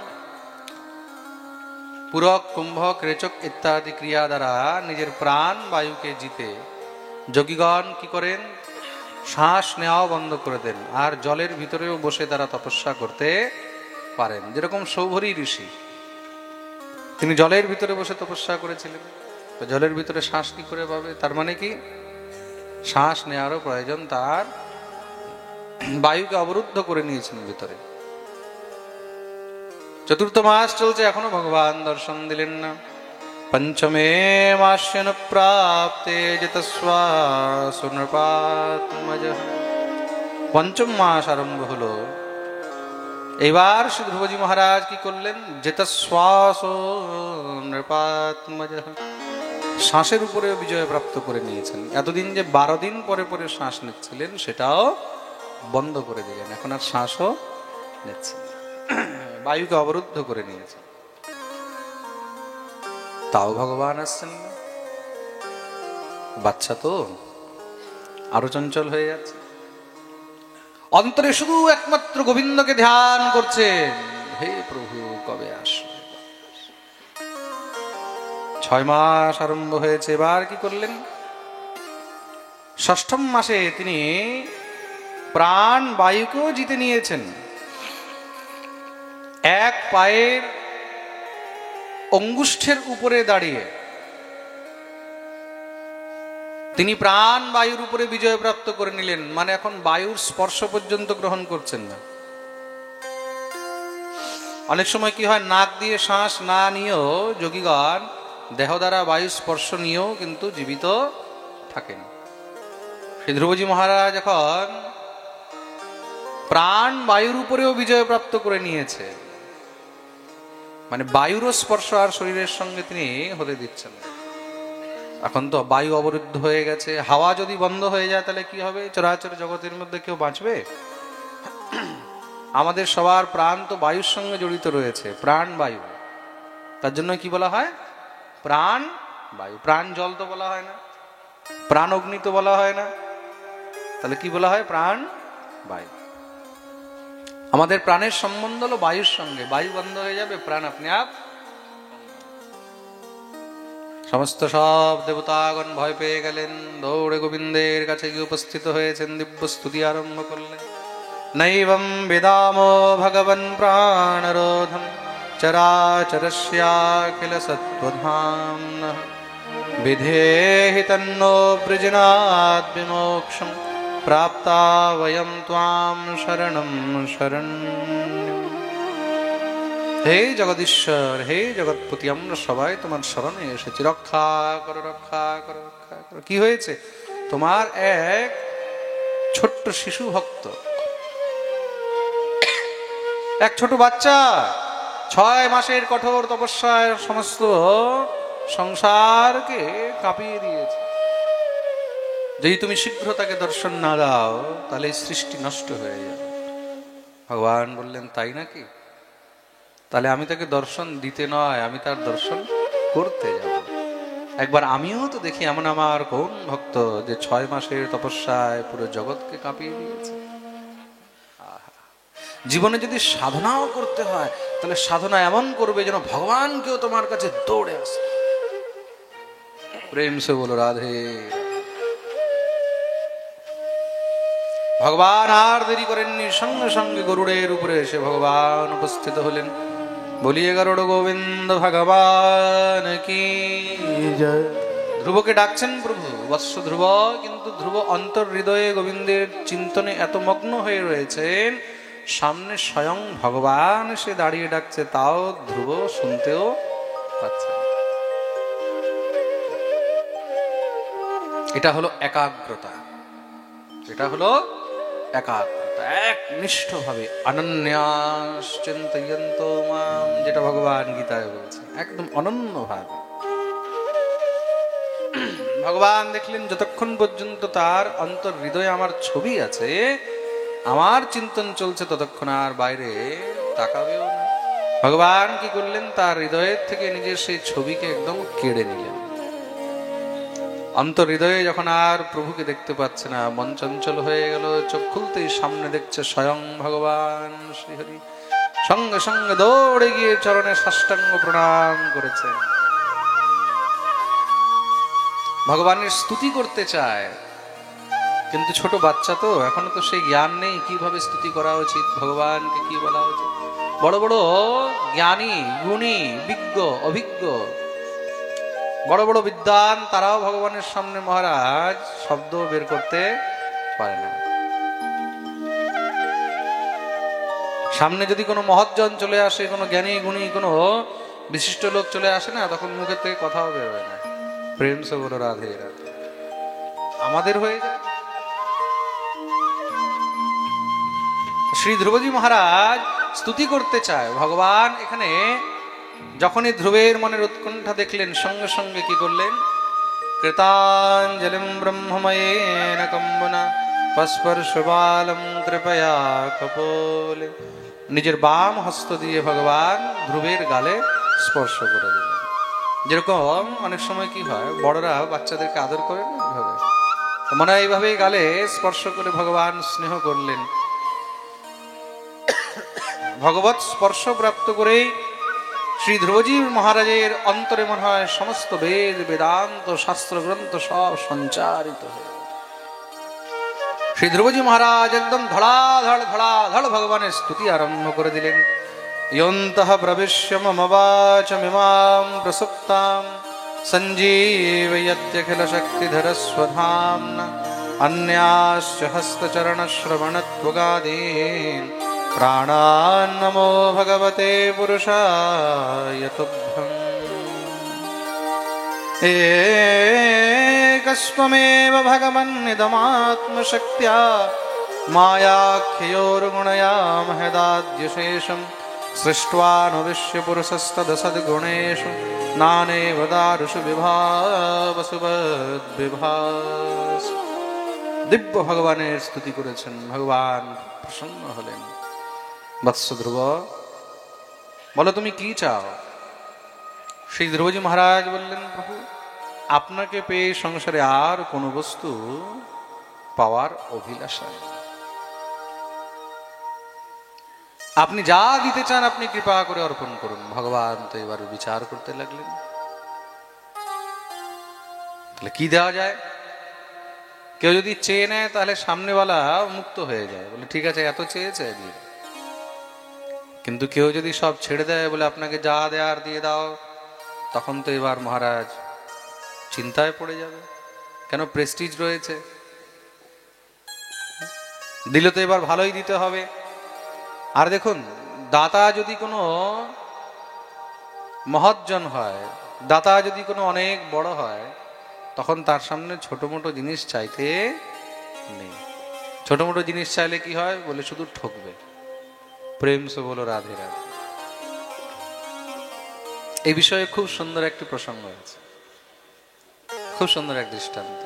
পুরক, কুম্ভক, রেচক ইত্যাদি ক্রিয়া দ্বারা নিজের প্রাণ বায়ুকে জিতে যোগীগণ কি করেন? শ্বাস নেওয়াও বন্ধ করে দেন, আর জলের ভিতরেও বসে তারা তপস্যা করতে পারেন। যেরকম সৌভরী ঋষি, তিনি জলের ভিতরে বসে তপস্যা করেছিলেন। তো জলের ভিতরে শ্বাস কি করে পাবে? তার মানে কি শ্বাস নেওয়ারও প্রয়োজন তার, বায়ুকে অবরুদ্ধ করে নিয়েছেন ভিতরে। চতুর্থ মাস চলছে, এখনো ভগবান দর্শন দিলেন না। পঞ্চমে মাস্যন প্রাপ্তে জিতস্বাসো নৃপাত্মজঃ। পঞ্চম মাস আরম্ভ হলো। এবার শ্রী ধ্রুবজি মহারাজ কি করলেন? জিতস্বাসো নৃপাত্মজঃ, শ্বাসের উপরে বিজয় প্রাপ্ত করে নিয়েছেন। এতদিন যে 12 দিন পরে পরে শ্বাস নিচ্ছিলেন, সেটাও বন্ধ করে দিলেন। এখন আর শ্বাসও নিচ্ছেন, বায়ুকে অবরুদ্ধ করে নিয়েছেন। তাও ভগবান আসছেন না। বাচ্চা তো আরো চঞ্চল হয়ে যাচ্ছে, অন্তরে শুধু একমাত্র গোবিন্দকে ধ্যান করছেন, হে প্রভু কবে আসবে। 6 মাস আরম্ভ হয়েছে। এবার কি করলেন? ষষ্ঠম মাসে তিনি প্রাণ বায়ুকেও জিতে নিয়েছেন। এক পায়ের অঙ্গুষ্ঠের উপরে দাঁড়িয়ে তিনি প্রাণ বায়ুর উপরে বিজয় প্রাপ্ত করে নিলেন। মানে এখন বায়ুর স্পর্শ পর্যন্ত গ্রহণ করছেন না। অনেক সময় কি হয়, নাক দিয়ে শ্বাস না নিয়েও যোগীগণ দেহ দ্বারা বায়ু স্পর্শ নিয়েও কিন্তু জীবিত থাকেন। শ্রী ধ্রুবজি মহারাজ এখন প্রাণ বায়ুর উপরেও বিজয় প্রাপ্ত করে নিয়েছে। মানে বায়ুরও স্পর্শ আর শরীরের সঙ্গে তিনি হতে দিচ্ছেন। এখন তো বায়ু অবরুদ্ধ হয়ে গেছে। হাওয়া যদি বন্ধ হয়ে যায় তাহলে কি হবে? চরাচর জগতের মধ্যে কেউ বাঁচবে? আমাদের সবার প্রাণ তো বায়ুর সঙ্গে জড়িত রয়েছে, প্রাণ বায়ু। তার জন্য কি বলা হয়? প্রাণ বায়ু। প্রাণ জল তো বলা হয় না, প্রাণ অগ্নি তো বলা হয় না, তাহলে কি বলা হয়? প্রাণ বায়ু। আমাদের প্রাণের সম্বন্ধ হলো বায়ুর সঙ্গে। বায়ু বন্ধ হয়ে যাবে, প্রাণ আপনি আপ। সমস্ত সব দেবতাগণ ভয় পেয়ে গেলেন, দৌড়ে গোবিন্দের কাছে গিয়ে উপস্থিত হয়েছেন, দিব্য স্তুতি আরম্ভ করলেন। নৈবম বেদামো ভগবন প্রাণরোধম চরাচরস্যাখিল সত্ত্বধাম্নঃ বিধেহি তন্নো বৃজনাৎ বিমোক্ষম প্রাপ্তা বয়ম ত্বাম শরণম শরণ্যম। হে জগদীশ্বর, হে জগৎপতি, আমরা সবাই তোমার শরণে এসেছি, রক্ষা করো, রক্ষা করো, রক্ষা করো। কি হয়েছে? তোমার এক ছোট্ট শিশু ভক্ত, এক ছোট বাচ্চা 6 মাসের কঠোর তপস্যায় সমস্ত সংসারকে কাঁপিয়ে দিয়েছে। যদি তুমি শীঘ্র তাকে দর্শন না দাও তাহলে সৃষ্টি নষ্ট হয়ে যাবে। ভগবান বললেন, তাই নাকি? তাহলে আমি তাকে দর্শন দিতে নয়, আমি তার দর্শন করতে যাব। একবার আমিও তো দেখি এমন আমার কোন ভক্ত যে 6 মাসের তপস্যায় পুরো জগৎকে কাঁপিয়ে দিয়েছে। জীবনে যদি সাধনাও করতে হয় তাহলে সাধনা এমন করবে যেন ভগবানকেও তোমার কাছে দৌড়ে আসে। প্রেম সে বলো রাধে। ভগবান আর দেরি করেননি, সঙ্গে সঙ্গে গরুড়ের উপরে এসে ভগবান উপস্থিত হলেন। বলিয়ে গরুড় গোবিন্দ ভগবান কি জয়। ধ্রুবকে ডাকছেন প্রভু, বৎস ধ্রুব। কিন্তু ধ্রুব অন্তর হৃদয়ে গোবিন্দের চিন্তনে এত মগ্ন হয়ে রয়েছেন, সামনে স্বয়ং ভগবান সে দাঁড়িয়ে ডাকছে, তাও ধ্রুব শুনতেও পাচ্ছে। এটা হলো একাগ্রতা, এটা হলো একাগ্রতা। একনিষ্ঠ ভাবে অনন্যাস চিন্তয়ন্ত মাম, যেটা ভগবান গীতায় বলছে, একদম অনন্য ভাবে। ভগবান দেখলেন যতক্ষণ পর্যন্ত তার অন্তর হৃদয়ে আমার ছবি আছে, আমার চিন্তন চলছে, ততক্ষণ আর বাইরে তাকাবেও না। ভগবান কি করলেন? তার হৃদয়ের থেকে নিজের সেই ছবিকে একদম কেড়ে নিলেন। অন্তর হৃদয়ে যখন আর প্রভুকে দেখতে পাচ্ছে না, মন চঞ্চল হয়ে গেল, চোখ খুলতেই সামনে দেখছে স্বয়ং ভগবান শ্রীহরি। সঙ্গে সঙ্গে দৌড়ে গিয়ে চরণে সাষ্টাঙ্গ প্রণাম করেছেন, ভগবানের স্তুতি করতে চায়। কিন্তু ছোট বাচ্চা তো, এখনো তো সেই জ্ঞান নেই কিভাবে স্তুতি করা উচিত, ভগবানকে কি বলা উচিত। বড় বড় জ্ঞানী, গুণী, বিজ্ঞ, অভিজ্ঞ, বড় বড় বিদ্বান, তারাও ভগবানের সামনে মহারাজ শব্দ বের করতে পারে না। সামনে যদি কোনো মহৎজন চলে আসে, কোনো জ্ঞানী গুণী, কোনো বিশিষ্ট লোক চলে আসে না, তখন মুখের থেকে কথাও বের হয় না। প্রেম সে বলো রাধে রাধে, আমাদের হয়ে যায়। শ্রী ধ্রুবজি মহারাজ স্তুতি করতে চায় ভগবান। এখানে যখনই ধ্রুবের মনের উৎকণ্ঠা দেখলেন, সঙ্গে সঙ্গে কি করলেন? কৃতাঞ্জলিম ব্রহ্মময়েন কম্বনা পস্পর্শবালম কৃপয়া কপোলে, নিজের বাম হস্ত দিয়ে ভগবান ধ্রুবের গালে স্পর্শ করে দিলেন। যেরকম অনেক সময় কি হয়, বড়রা বাচ্চাদেরকে আদর করে না, এইভাবে মনে হয় এইভাবেই গালে স্পর্শ করে ভগবান স্নেহ করলেন। ভগবত স্পর্শ প্রাপ্ত করেই শ্রী ধ্রুবজি মহারাজের অন্তরে মনে হয় সমস্ত বেদ, বেদান্ত, শাস্ত্র গ্রন্থ সব সঞ্চারিত হয়ে শ্রী ধ্রুবজি মহারাজ একদম ধড়াধড় ধড়াধড় ভগবানের স্তুতি আরম্ভ করে দিলেন। ইয়ন্তঃ প্রবিশ্য মম বাচমিমাং প্রসুপ্তাং সঞ্জীবয়ত্যখিল শক্তিধর স্বধাম্না अन्याश्च हस्तचरणश्रवणत्वगादीन् प्राणान् नमो भगवते पुरुषाय तुभ्यम्। एकस्त्वमेव भगवन्निदमात्मशक्त्या मायाख्ययोर्गुणया महदाद्यशेषम् सृष्ट्वानुविश्य पुरुषस्तदसद्गुणेषु नानेव दारुषु विभावसुवद्विभासु। দিব্য ভগবানের স্তুতি করেছেন, ভগবান প্রসন্ন হলেন। বৎস ধ্রুব, বলো তুমি কি চাও? শ্রী ধ্রুবজি মহারাজ বললেন, প্রভু আপনাকে পেয়ে সংসারে আর কোনো বস্তু পাওয়ার অভিলাষা নেই। আপনি যা দিতে চান আপনি কৃপা করে অর্পণ করুন। ভগবান তো এবার বিচার করতে লাগলেন, তাহলে কি দেওয়া যায়? কেউ যদি চেয়ে নেয় তাহলে সামনেওয়ালা মুক্ত হয়ে যায়, বলে ঠিক আছে এত চেয়েছে দিয়ে। কিন্তু কেউ যদি সব ছেড়ে দেয়, বলে আপনাকে যা দেয়ার দিয়ে দাও, তখন তো এবার মহারাজ চিন্তায় পড়ে যাবে। কেন? প্রেস্টিজ রয়েছে, দিলে তো এবার ভালোই দিতে হবে। আর দেখুন, দাতা যদি কোনো মহৎজন হয়, দাতা যদি কোনো অনেক বড় হয়, তখন তার সামনে ছোট মোটো জিনিস চাইতে নেই। ছোট মোটো জিনিস চাইলে কি হয়? বলে শুধু ঠকবে। প্রেম সে বলো রাধে রাধে। এই বিষয়ে খুব সুন্দর একটি প্রসঙ্গ আছে, খুব সুন্দর এক দৃষ্টান্ত।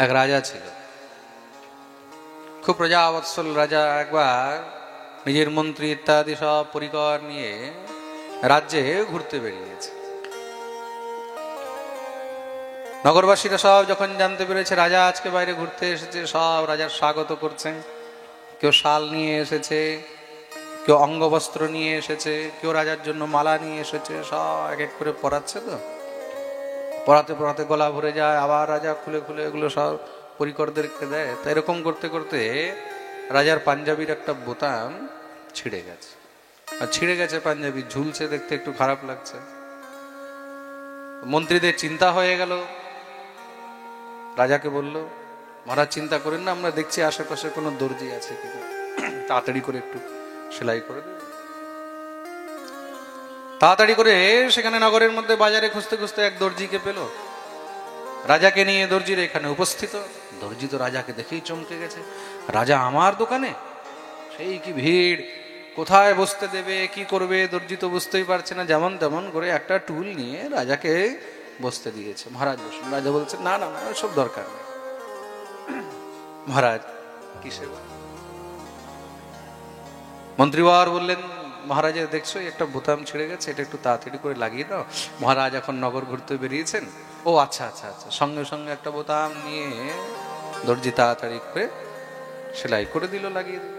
এক রাজা ছিল, খুব প্রজাবৎসল রাজা। একবার নিজের মন্ত্রী ইত্যাদি সব পরিকর নিয়ে রাজ্যে ঘুরতে বেরিয়েছে। নগরবাসীরা সব যখন জানতে পেরেছে রাজা আজকে বাইরে ঘুরতে এসেছে, সব রাজার স্বাগত করছেন। কেউ শাল নিয়ে এসেছে, কেউ অঙ্গবস্ত্র নিয়ে এসেছে, কেউ রাজার জন্য মালা নিয়ে এসেছে। সব এক এক করে পরাচ্ছে, তো পরাতে পরাতে গলা ভরে যায়, আবার রাজা খুলে খুলে এগুলো সব পরিকরদেরকে দেয়। তো এরকম করতে করতে রাজার পাঞ্জাবির একটা বোতাম ছিঁড়ে গেছে। আর ছিঁড়ে গেছে পাঞ্জাবি, ঝুলছে, দেখতে একটু খারাপ লাগছে। মন্ত্রীদের চিন্তা হয়ে গেল। রাজাকে বলল, মহারাজ চিন্তা করেন না, আমরা দেখছি আশেপাশে কোনো দর্জি আছে কিনা, তাড়াতাড়ি করে একটু সেলাই করে দেব। তাড়াতাড়ি করে সেখানে নগরের মধ্যে বাজারে খুঁজতে খুঁজতে এক দর্জিকে পেল। রাজাকে নিয়ে দর্জির এখানে উপস্থিত। দর্জি তো রাজাকে দেখেই চমকে গেছে, রাজা আমার দোকানে, সেই কি ভিড়, কোথায় বসতে দেবে, কি করবে, দর্জি তো বুঝতেই পারছে না। যেমন তেমন করে একটা টুল নিয়ে রাজাকে বসতে দিয়েছে। মহারাজ বসুন। রাজা বলছে, না না না, সব দরকার নেই। মহারাজ কি সেবা? মন্ত্রীবার বললেন, মহারাজের দেখছো একটা বোতাম ছিঁড়ে গেছে, এটা একটু তাড়াতাড়ি করে লাগিয়ে দাও। মহারাজ এখন নগর ঘুরতে বেরিয়েছেন। ও আচ্ছা আচ্ছা আচ্ছা। সঙ্গে সঙ্গে একটা বোতাম নিয়ে দর্জি তাড়াতাড়ি করে সেলাই করে দিল, লাগিয়ে দিল।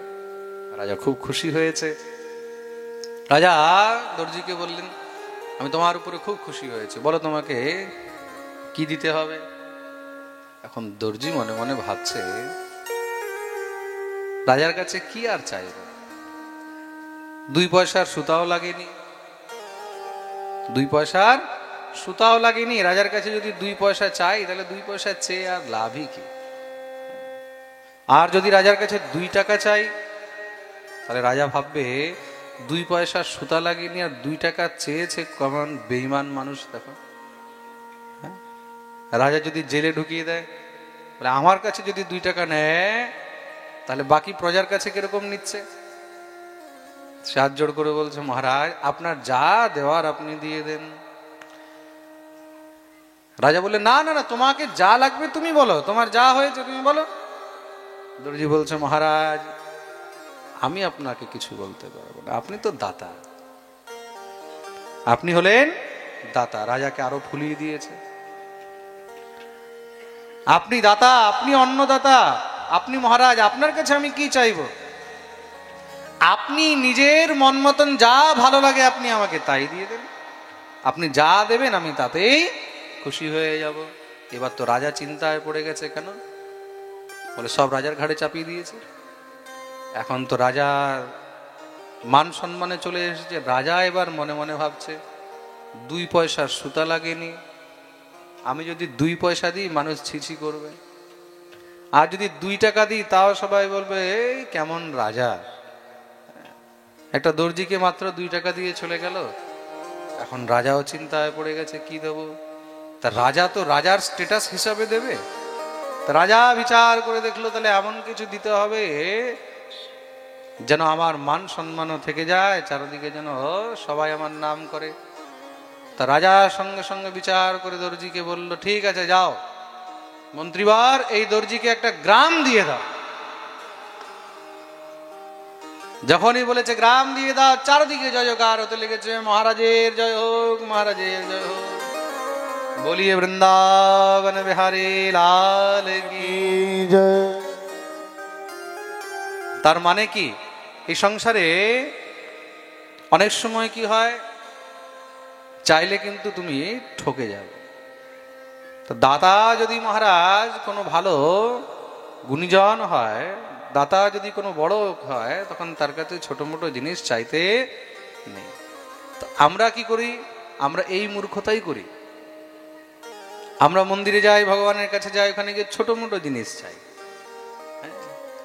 রাজা খুব খুশি হয়েছে। রাজা দর্জিকে বললেন, আমি তোমার উপরে খুব খুশি হয়েছে, বলো তোমাকে কি দিতে হবে। এখন দর্জি মনে মনে ভাবছে রাজার কাছে কি আর চাইবে, 2 পয়সার সুতাও লাগেনি, 2 পয়সার সুতাও লাগেনি। রাজার কাছে যদি 2 পয়সা চাই তাহলে 2 পয়সা চেয়ে আর লাভই কি? আর যদি রাজার কাছে 2 টাকা চাই তাহলে রাজা ভাববে 2 পয়সার সুতা লাগেনি আর 2 টাকা চেয়েছে, কেমন বেঈমান মানুষ দেখো। রাজা যদি জেলে ঢুকিয়ে দেয়, বলে আমার কাছে যদি 2 টাকা নেয় তাহলে বাকি প্রজার কাছে কিরকম নিচ্ছে। সে হাত জোড় করে বলছে, মহারাজ আপনার যা দেওয়ার আপনি দিয়ে দেন। রাজা বলে, না না না, তোমাকে যা লাগবে তুমি বলো, তোমার যা হয়েছে তুমি বলো। দর্জি বলছে, মহারাজ আমি আপনাকে কিছু বলতে পারবো না, আপনি তো দাতা, আপনি হলেন দাতা। রাজাকে আরো ফুলিয়ে দিয়েছে, আপনি দাতা, আপনি অন্নদাতা, আপনি মহারাজ, আপনার কাছে আমি কি চাইবো? আপনি নিজের মন মতন যা ভালো লাগে আপনি আমাকে তাই দিয়ে দেন, আপনি যা দেবেন আমি তাতেই খুশি হয়ে যাব। এবার তো রাজা চিন্তায় পড়ে গেছে, কেন বলে সব রাজার ঘাড়ে চাপিয়ে দিয়েছে। এখন তো রাজার মান সম্মানে চলে এসেছে। রাজা এবার মনে মনে ভাবছে 2 পয়সার সুতা লাগেনি, আমি যদি 2 পয়সা দিই মানুষ ছিছি করবে, আর যদি 2 টাকা দিই তাও সবাই বলবে এই কেমন রাজা। একটা দর্জিকে মাত্র 2 টাকা দিয়ে চলে গেল। এখন রাজাও চিন্তায় পড়ে গেছে, কি দেব? তা রাজা তো রাজার স্ট্যাটাস হিসাবে দেবে। তা রাজা বিচার করে দেখলো তাহলে এমন কিছু দিতে হবে যেন আমার মান সম্মানও থেকে যায়, চারিদিকে যেন সবাই আমার নাম করে। তা রাজা সঙ্গে সঙ্গে বিচার করে দর্জিকে বলল, ঠিক আছে যাও মন্ত্রীবার, এই দর্জিকে একটা গ্রাম দিয়ে দাও। যখনই বলেছে গ্রাম দিয়ে দাও, চারদিকে জয়কার হতে লেগেছে, মহারাজের জয় হোক, মহারাজের জয় হোক, বলিয়ে বৃন্দাবন বিহারী লাল কি জয়। তার মানে কি, এই সংসারে অনেক সময় কি হয়, চাইলে কিন্তু তুমি ঠকে যাবে। তো দাতা যদি মহারাজ কোনো ভালো গুণীজন হয়, দাতা যদি কোনো বড় হয়, তখন তার কাছে ছোট মোটো জিনিস চাইতে নেই। তো আমরা কি করি, আমরা এই মূর্খতাই করি। আমরা মন্দিরে যাই, ভগবানের কাছে যাই, ওখানে গিয়ে ছোট মোটো জিনিস চাই।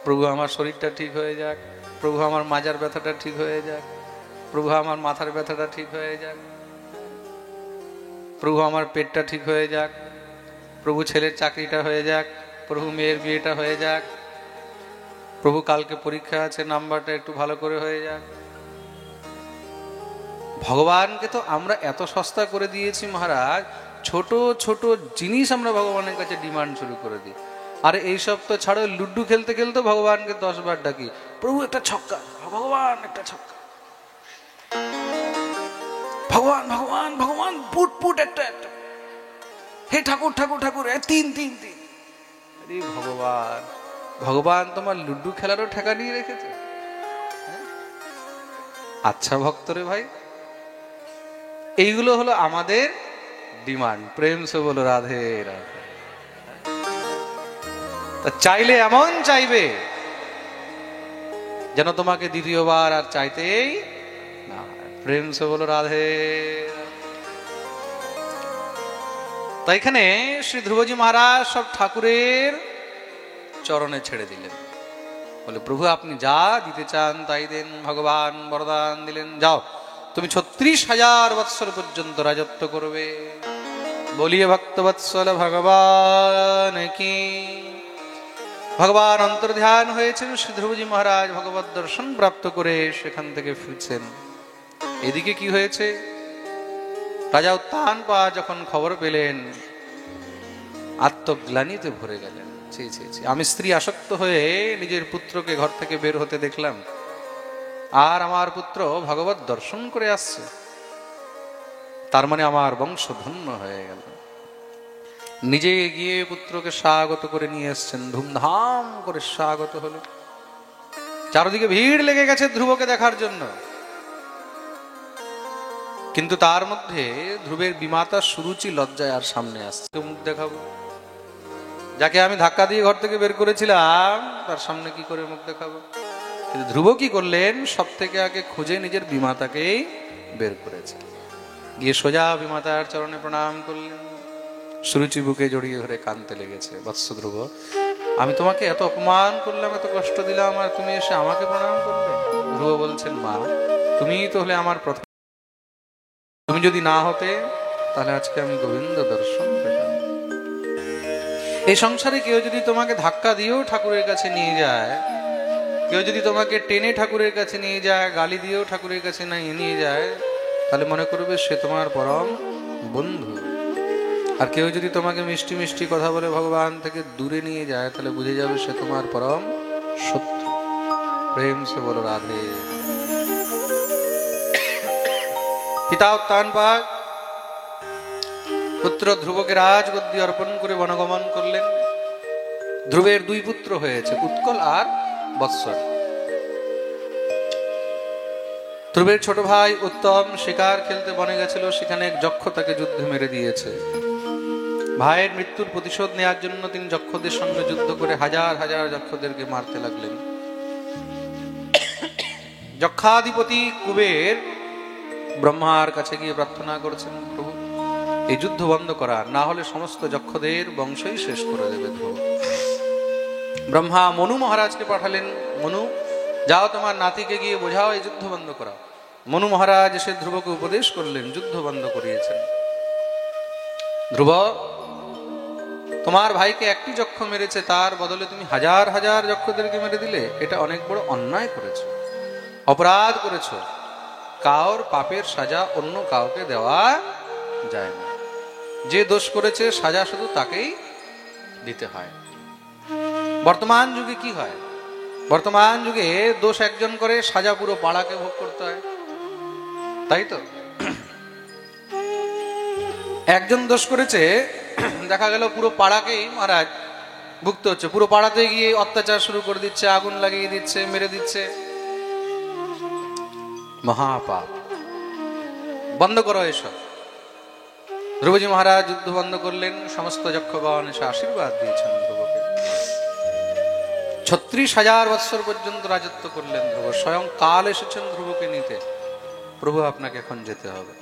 প্রভু আমার শরীরটা ঠিক হয়ে যাক, প্রভু আমার মাজার ব্যথাটা ঠিক হয়ে যাক, প্রভু আমার মাথার ব্যথাটা ঠিক হয়ে যাক, প্রভু আমার পেটটা ঠিক হয়ে যাক, প্রভু ছেলের চাকরিটা হয়ে যাক, প্রভু মেয়ের বিয়েটা হয়ে যাক, প্রভু কালকে পরীক্ষা আছে নাম্বারটা একটু ভালো করে হয়ে যাক। ভগবানকে তো আমরা এত সস্তা করে দিয়েছি মহারাজ, ছোট ছোট জিনিস আমরা ভগবানের কাছে ডিমান্ড শুরু করে দিই। আর এইসব তো ছাড়ো, লুড্ডু খেলতে খেলতে ভগবানকে 10 বার ডাকি, প্রভু একটা ছক্কা, ভগবান একটা ছক্কা, ভগবান ভগবান ভগবান পুট পুট একটা একটা, হে ঠাকুর ঠাকুর ঠাকুর 3 3 3। আরে ভগবান, ভগবান তোমার লুড্ডু খেলারও ঠেকা নিয়ে রেখেছে। আচ্ছা ভক্তরে ভাই, এইগুলো হলো আমাদের ডিমান্ড। প্রেম সে বলো রাধে রাধে। তা চাইলে এমন চাইবে যেন তোমাকে দ্বিতীয়বার আর চাইতেই না। প্রেম সে বলো রাধে। তাই এখানে শ্রী ধ্রুবজি মহারাজ সব ঠাকুরের চরণে ছেড়ে দিলেন, বলে প্রভু আপনি যা দিতে চান তাই দেন। ভগবান বরদান দিলেন, যাও তুমি 36,000 বৎসর পর্যন্ত রাজত্ব করবে। বলিয়ে ভক্তবৎসল ভগবান কি। ভগবান অন্তর্ধান হয়েছেন, শ্রী ধ্রুবজি মহারাজ ভগবত দর্শন প্রাপ্ত করে সেখান থেকে ফিরছেন। এদিকে কি হয়েছে, রাজা উত্তান পা যখন খবর পেলেন আত্মগ্লানিতে ভরে গেলেন। আমি স্ত্রী আসক্ত হয়ে নিজের পুত্রকে ঘর থেকে বের হতে দেখলাম, আর আমার পুত্র ভগবত দর্শন করে আসছে, তার মানে আমার বংশ ধন্য হয়ে গেল। নিজে গিয়ে পুত্রকে স্বাগত করে নিয়ে এসছেন, ধুমধাম করে স্বাগত হলো। চারদিকে ভিড় লেগে গেছে ধ্রুবকে দেখার জন্য। কিন্তু তার মধ্যে ধ্রুবের বিমাতা সুরুচি লজ্জায় আর সামনে আসছে, মুখ দেখাবো। যাকে আমি ধাক্কা দিয়ে ঘর থেকে বের করেছিলাম তার সামনে কি করে মুখ দেখাবো? কিন্তু ধ্রুব কি করলেন, সব থেকে আগে খুঁজে নিজের বিমাতাকেই বের করেছে, গিয়ে সোজা বিমাতার চরণে প্রণাম করলেন, সুরুচি বুকে জড়িয়ে ধরে কাঁদতে লেগেছে। বৎস ধ্রুব, আমি তোমাকে এত অপমান করলাম, এত কষ্ট দিলাম, আর তুমি এসে আমাকে প্রণাম করবে? ধ্রুব বলছেন, মা তুমিই তো হলে আমার প্রথম, তুমি যদি না হতে তাহলে আজকে আমি গোবিন্দ দর্শন পেতাম। এই সংসারে কেউ যদি তোমাকে ধাক্কা দিয়েও ঠাকুরের কাছে নিয়ে যায়, কেউ যদি তোমাকে টেনে ঠাকুরের কাছে নিয়ে যায়, গালি দিয়েও ঠাকুরের কাছে নিয়ে যায়, তাহলে মনে করবে সে তোমার পরম বন্ধু। আর কেউ যদি তোমাকে মিষ্টি মিষ্টি কথা বলে ভগবান থেকে দূরে নিয়ে যায়, তাহলে বুঝে যাবে সে তোমার পরম শত্রু। প্রেম সে বলো রাধে। পিতা উত্তানপাদ পুত্র ধ্রুবকে রাজগদ্দি অর্পণ করে বনগমন করলেন। ধ্রুবের দুই পুত্র হয়েছে, উৎকল আর বৎসর। ধ্রুবের ছোট ভাই উত্তম শিকার খেলতে বনে গেছিল, সেখানে এক যক্ষ তাকে যুদ্ধে মেরে দিয়েছে। ভাইয়ের মৃত্যুর প্রতিশোধ নেওয়ার জন্য তিনি যক্ষদের সঙ্গে যুদ্ধ করে হাজার হাজার যক্ষদেরকে মারতে লাগলেন। যক্ষাধিপতি কুবের ব্রহ্মার কাছে গিয়ে প্রার্থনা করেছেন, প্রভু এই যুদ্ধ বন্ধ করা, না হলে সমস্ত যক্ষদের বংশই শেষ করে দেবে ধ্রুব। ব্রহ্মা মনু মহারাজকে পাঠালেন, মনু যাও তোমার নাতিকে গিয়ে বোঝাও এই যুদ্ধ বন্ধ করা। মনু মহারাজ এসে ধ্রুবকে উপদেশ করলেন, যুদ্ধ বন্ধ করিয়েছেন। ধ্রুব, তোমার ভাইকে একটি যক্ষ মেরেছে, তার বদলে তুমি হাজার হাজার যক্ষদেরকে মেরে দিলে, এটা অনেক বড় অন্যায় করেছো, অপরাধ করেছো। কাউর পাপের সাজা অন্য কাউকে দেওয়া যায় না, যে দোষ করেছে সাজা শুধু তাকেই দিতে হয়। বর্তমান যুগে কি হয়, বর্তমান যুগে দোষ একজন করে, সাজা পুরো পাড়াকে ভোগ করতে হয়, তাই তো? একজন দোষ করেছে, দেখা গেল পুরো পাড়াকেই মহারাজ ভুগতে হচ্ছে, পুরো পাড়াতে গিয়ে অত্যাচার শুরু করে দিচ্ছে, আগুন লাগিয়ে দিচ্ছে, মেরে দিচ্ছে। মহাপাপ, বন্ধ করো এসব। ধ্রুবজি মহারাজ যুদ্ধ বন্ধ করলেন, সমস্ত যক্ষগণ এসে আশীর্বাদ দিয়েছেন ধ্রুবকে। 36,000 বৎসর পর্যন্ত রাজত্ব করলেন ধ্রুব। স্বয়ং কাল এসেছেন ধ্রুবকে নিতে, প্রভু আপনাকে এখন যেতে হবে,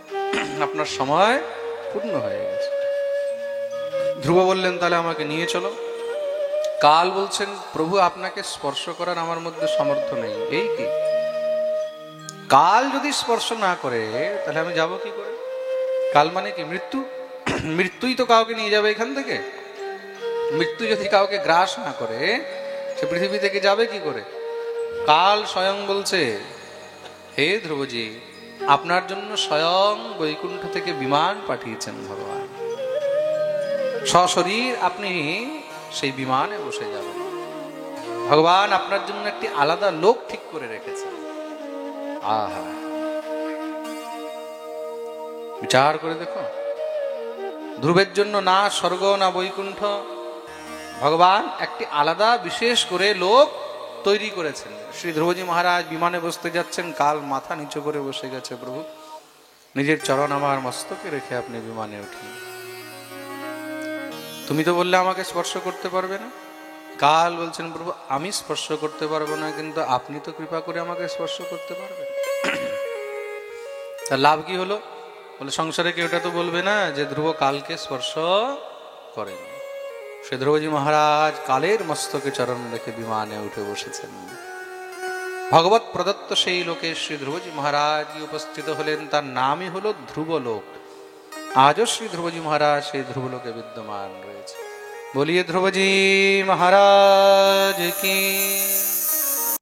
আপনার সময় পূর্ণ হয়ে গেছে। ধ্রুব বললেন, তাহলে আমাকে নিয়ে চলো। কাল বলছেন, প্রভু আপনাকে স্পর্শ করার আমার মধ্যে সামর্থ্য নেই। এই কি, কাল যদি স্পর্শ না করে তাহলে আমি যাব কি করে? কাল মানে কি? মৃত্যু। মৃত্যুই তো কাউকে নিয়ে যাবে এখান থেকে। মৃত্যু যদি কাউকে গ্রাস না করে, সে পৃথিবী থেকে যাবে কি করে? কাল স্বয়ং বলছে, হে ধ্রুবজি, আপনার জন্য স্বয়ং বৈকুণ্ঠ থেকে বিমান পাঠিয়েছেন ভগবান, সশরীর আপনি সেই বিমানে বসে যাবেন। ভগবান আপনার জন্য একটি আলাদা লোক ঠিক করে রেখেছেন। আহা, বিচার করে দেখো, ধ্রুবের জন্য না স্বর্গ না বৈকুণ্ঠ, ভগবান একটি আলাদা বিশেষ করে লোক তৈরি করেছেন। শ্রী ধ্রুবজি মহারাজ বিমানে বসতে যাচ্ছেন, কাল মাথা নিচু করে বসে গেছে, প্রভু নিজের চরণ আমার মস্তকে রেখে আপনি বিমানে উঠলেন। তুমি তো বললে আমাকে স্পর্শ করতে পারবে না। কাল বলছেন, প্রভু আমি স্পর্শ করতে পারবো না, কিন্তু আপনি তো কৃপা করে আমাকে স্পর্শ করতে পারবেন। তার লাভ কি হলো? বলে, সংসারে কেউ এটা তো বলবে না যে ধ্রুব কালকে স্পর্শ করেন। সে ধ্রুবজি মহারাজ কালের মস্তকে চরণ রেখে বিমানে উঠে বসেছেন। ভগবত প্রদত্ত সেই লোকে শ্রী ধ্রুবজি মহারাজ উপস্থিত হলেন, তার নামই হলো ধ্রুবলোক। আজও শ্রী ধ্রুবজি মহারাজ সেই ধ্রুবলোকে বিদ্যমান রয়েছে। বলিয়ে ধ্রুবজি মহারাজ কি।